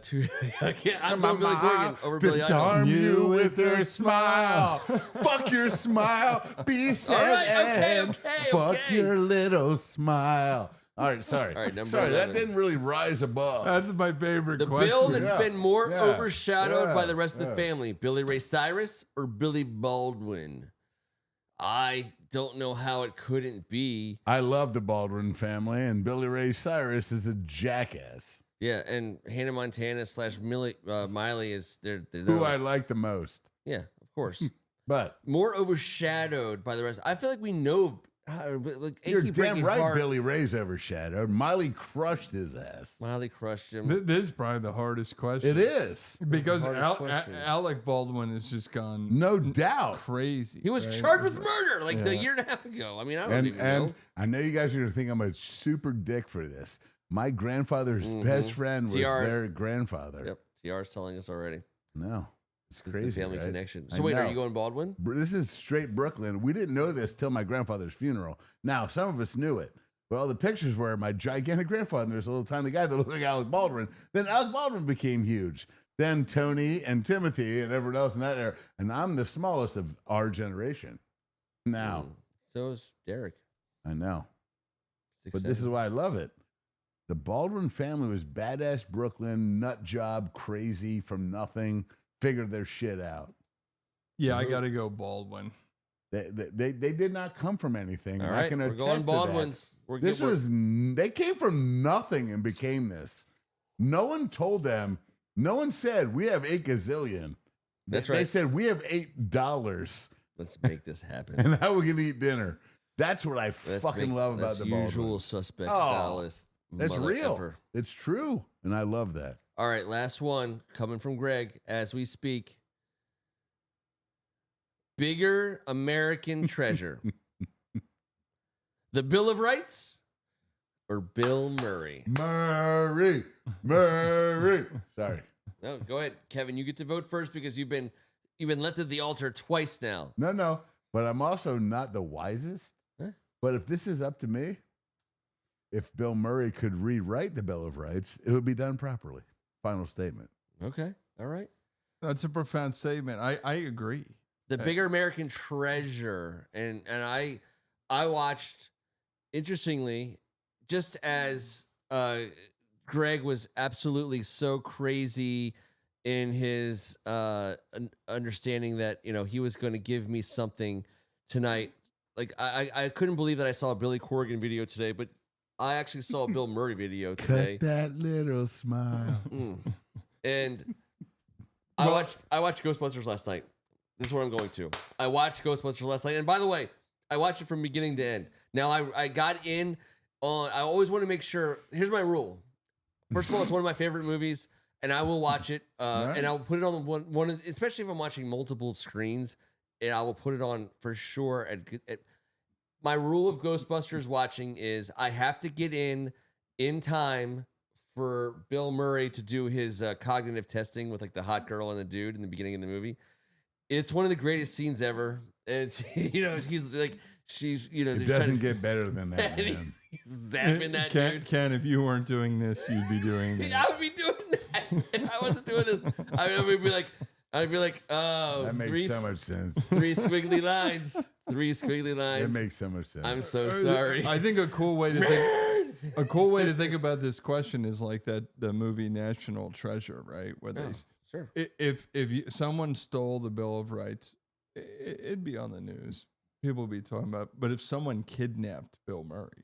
going Billy Corgan over Billy Idol. Disarm you with her smile. Fuck your smile. Be sad. All right, okay. Fuck your little smile. All right, sorry. All right, number sorry, 11. that didn't really rise above. That's my favorite The question. bill that's Yeah, been more yeah, overshadowed by the rest of the yeah. family, Billy Ray Cyrus or Billy Baldwin? I don't know how it couldn't be. I love the Baldwin family, and Billy Ray Cyrus is a jackass. Yeah, and Hannah Montana / Miley is they're Who I like, like the most. yeah, of course. But More overshadowed by the rest. I feel like we know. Like, you're Achy damn Breaky right Heart, Billy Ray's overshadowed. Miley crushed his ass. Miley crushed him. This is probably the hardest question. It is. Because hardest question. Alec Baldwin has just gone No doubt. crazy. He was right? charged with murder like a Yeah. year and a half ago. I mean, I don't And even know. I know you guys are going to think I'm a super dick for this. My grandfather's best friend was TR. their grandfather. Yep, TR's telling us already. No, it's It's crazy. the family right? connection. I So wait, are know. you going Baldwin? This is straight Brooklyn. We didn't know this till my grandfather's funeral. Now, some of us knew it, but all the pictures were my gigantic grandfather. And there's a little tiny guy that looked like Alec Baldwin. Then Alec Baldwin became huge. Then Tony and Timothy and everyone else in that era. And I'm the smallest of our generation. Now, So is Derek. I know. 6'7". But this is why I love it. The Baldwin family was badass Brooklyn, nut job, crazy from nothing, figured their shit out. Yeah, I got to go Baldwin. They did not come from anything. All right, we're going Baldwins. They came from nothing and became this. No one told them. No one said we have 8 gazillion. That's right. They said we have $8. Let's make this happen. And now we can eat dinner. That's what I fucking love about the Baldwin. Usual suspect style is That's real. Ever. It's true. And I love that. All right, last one coming from Greg as we speak. Bigger American treasure. The Bill of Rights or Bill Murray? Murray. Sorry. No, go ahead, Kevin. You get to vote first because you've been left at the altar twice now. No. But I'm also not the wisest. Huh? But if this is up to me, if Bill Murray could rewrite the Bill of Rights, it would be done properly. Final statement. Okay. All right. That's a profound statement. I agree. The Bigger American Treasure. And I watched, interestingly, just as Greg was absolutely so crazy in his understanding that, he was going to give me something tonight. Like, I couldn't believe that I saw a Billy Corgan video today, but I actually saw a Bill Murray video today. Cut that little smile. And I watched Ghostbusters last night. This is what I'm going to. I watched Ghostbusters last night. And by the way, I watched it from beginning to end. Now, I got in on, I always want to make sure, here's my rule. First of all, it's one of my favorite movies, and I will watch it, and I'll put it on one, especially if I'm watching multiple screens, and I will put it on for sure. My rule of Ghostbusters watching is I have to get in time for Bill Murray to do his cognitive testing with like the hot girl and the dude in the beginning of the movie. It's one of the greatest scenes ever. And he's like, it doesn't get better than that. Man. He's zapping that dude. Ken, if you weren't doing this, you'd be doing that. I would be doing that. If I wasn't doing this, I would be like, oh, that makes so much sense. 3 squiggly lines. 3 squiggly lines. It makes so much sense. I'm so sorry. I think a cool way to think about this question is like the movie National Treasure, right? Where sure. If someone stole the Bill of Rights, it'd be on the news. People would be talking about. But if someone kidnapped Bill Murray,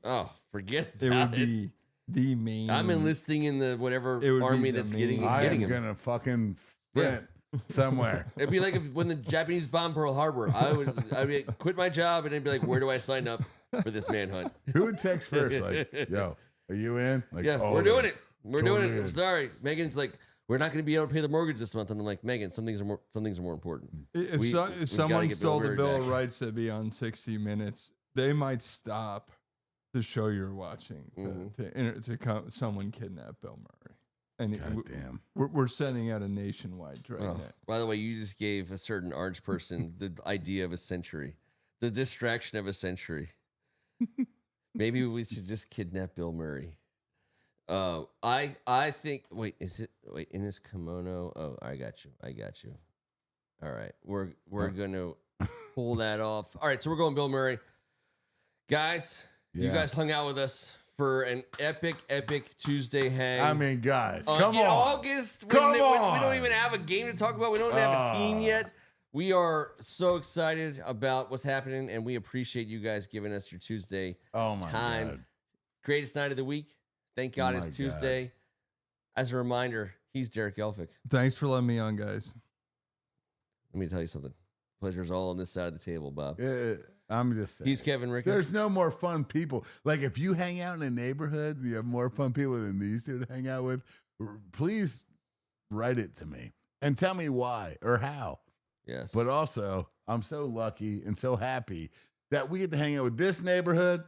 forget it. Would be the main. I'm enlisteting in the whatever army that's getting him. I'm gonna fucking sprint somewhere. It'd be like when the Japanese bombed Pearl Harbor. I'd be like, quit my job and then be like, where do I sign up for this manhunt? Who would text first? Like, yo, are you in? Like, we're doing it. We're doing it. I'm sorry. Megan's like, we're not going to be able to pay the mortgage this month. And I'm like, Megan, some things are more important. If someone stole the Bill of Rights to be on 60 Minutes, they might stop the show you're watching to someone kidnap Bill Murray. And damn, we're sending out a nationwide dragnet. By the way, you just gave a certain orange person the idea of a century, the distraction of a century. Maybe we should just kidnap Bill Murray. I think. Wait, in his kimono? Oh, I got you. All right, we're gonna pull that off. All right, so we're going Bill Murray, guys. You guys hung out with us for an epic Tuesday hang. I mean, guys, come on. August, we don't even have a game to talk about. We don't have a team yet. We are so excited about what's happening, and we appreciate you guys giving us your Tuesday time. God. Greatest night of the week. Thank God it's Tuesday. God. As a reminder, he's Derek Elphick. Thanks for letting me on, guys. Let me tell you something. Pleasure's all on this side of the table, Bob. I'm just saying. He's Kevin Ricca. There's no more fun people. Like, if you hang out in a neighborhood, you have more fun people than these two to hang out with, please write it to me and tell me why or how. Yes. But also, I'm so lucky and so happy that we get to hang out with this neighborhood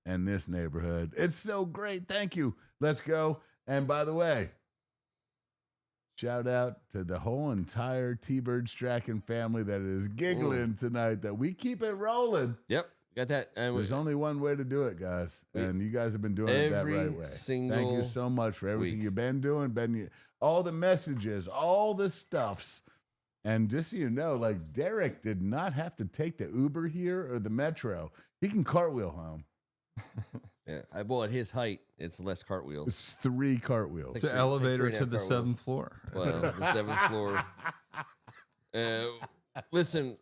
and this neighborhood. It's so great. Thank you. Let's go. And by the way, shout out to the whole entire T-Bird Strachan family that is giggling tonight that we keep it rolling. Yep. Got that. And there's only one way to do it, guys. And you guys have been doing it that right way. Thank you so much for everything you've been doing. All the messages, all the stuffs. And just so you know, like, Derek did not have to take the Uber here or the Metro. He can cartwheel home. Yeah. Well, at his height, it's less cartwheels. It's 3 cartwheels. It's It's an elevator three to and a the half cartwheels. 7th floor. Well, the 7th floor. Listen,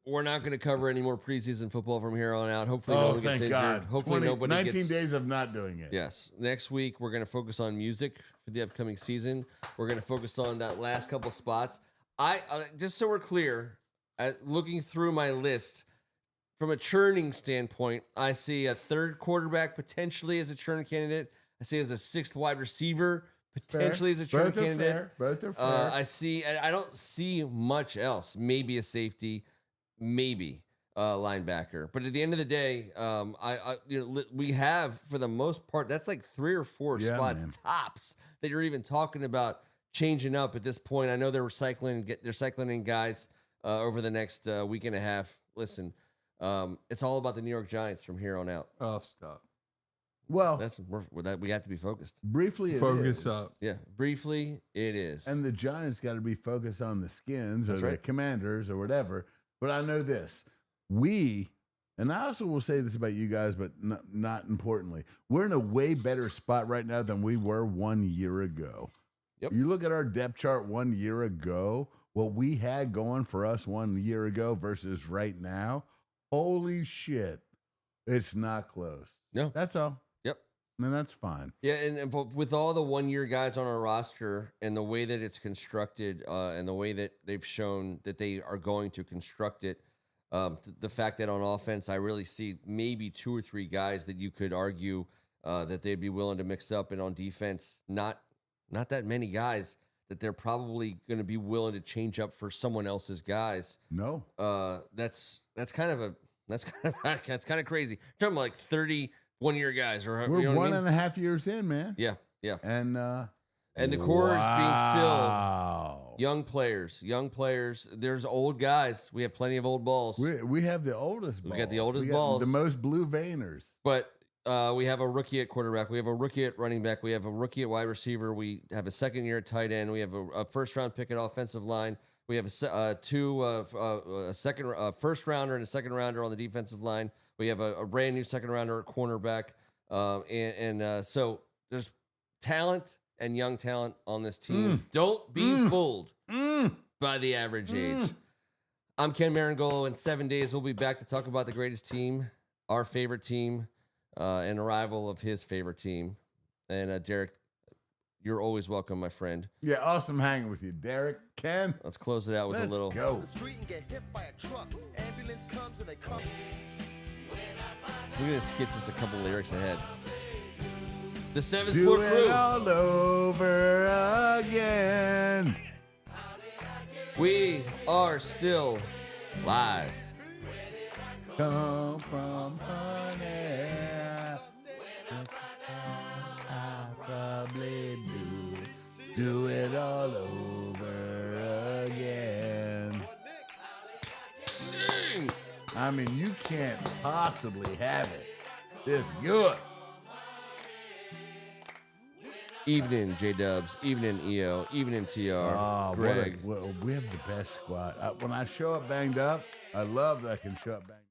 we're not going to cover any more preseason football from here on out. Hopefully, no one gets thank injured. God. Hopefully, nobody 19 gets. days of not doing it. Yes. Next week, we're going to focus on music for the upcoming season. We're going to focus on that last couple spots. Just so we're clear, looking through my list, from a churning standpoint, I see a 3rd quarterback potentially as a churn candidate. I see as a 6th wide receiver potentially as a churn candidate. Both are fair. I don't see much else. Maybe a safety, maybe a linebacker. But at the end of the day, we have, for the most part, that's like 3 or 4 spots tops that you're even talking about changing up at this point. I know they're cycling in guys over the next week and a half. Listen, it's all about the New York Giants from here on out. Oh, stop. Well, we have to be focused. briefly, it Focus is. up. Yeah, briefly, it is. And the Giants got to be focused on the Skins or the Commanders or whatever. But I know this. And I also will say this about you guys, but not importantly, we're in a way better spot right now than we were 1 year ago. Yep. You look at our depth chart 1 year ago, what we had going for us 1 year ago versus right now, holy shit, it's not close. No. That's all. Yep. And that's fine. Yeah, and with all the 1 year guys on our roster and the way that it's constructed and the way that they've shown that they are going to construct it, the fact that on offense, I really see maybe 2 or 3 guys that you could argue that they'd be willing to mix up, and on defense, not that many guys that they're probably going to be willing to change up for someone else's guys. No. That's kind of crazy. You're talking about like 30 1 year guys, or We're you know what I mean? 1.5 years in, man. Yeah. And the core is being filled. Wow. Young players. There's old guys. We have plenty of old balls. We have the oldest balls. We got the oldest We got balls. the most blue veiners. But we have a rookie at quarterback. We have a rookie at running back. We have a rookie at wide receiver. We have a 2nd year at tight end. We have a 1st round pick at offensive line. We have a first rounder and a 2nd rounder on the defensive line. We have a brand new 2nd rounder at cornerback. So there's talent and young talent on this team. Don't be fooled by the average age. I'm Ken Meringolo. In 7 days, we'll be back to talk about the greatest team, our favorite team, and a rival of his favorite team. And Derek, you're always welcome, my friend. Yeah, awesome hanging with you, Derek. Ken. Let's close it out with a little. Go. We're going to skip just a couple lyrics ahead. The 7th Do floor it crew. all over again. We are still live. Come from honey. I probably do it all over again. Sing. I mean, you can't possibly have it this good. Evening, J-Dubs. Evening, EO. Evening, TR. Oh, Greg. we have the best squad. When I show up banged up, I love that I can show up banged up.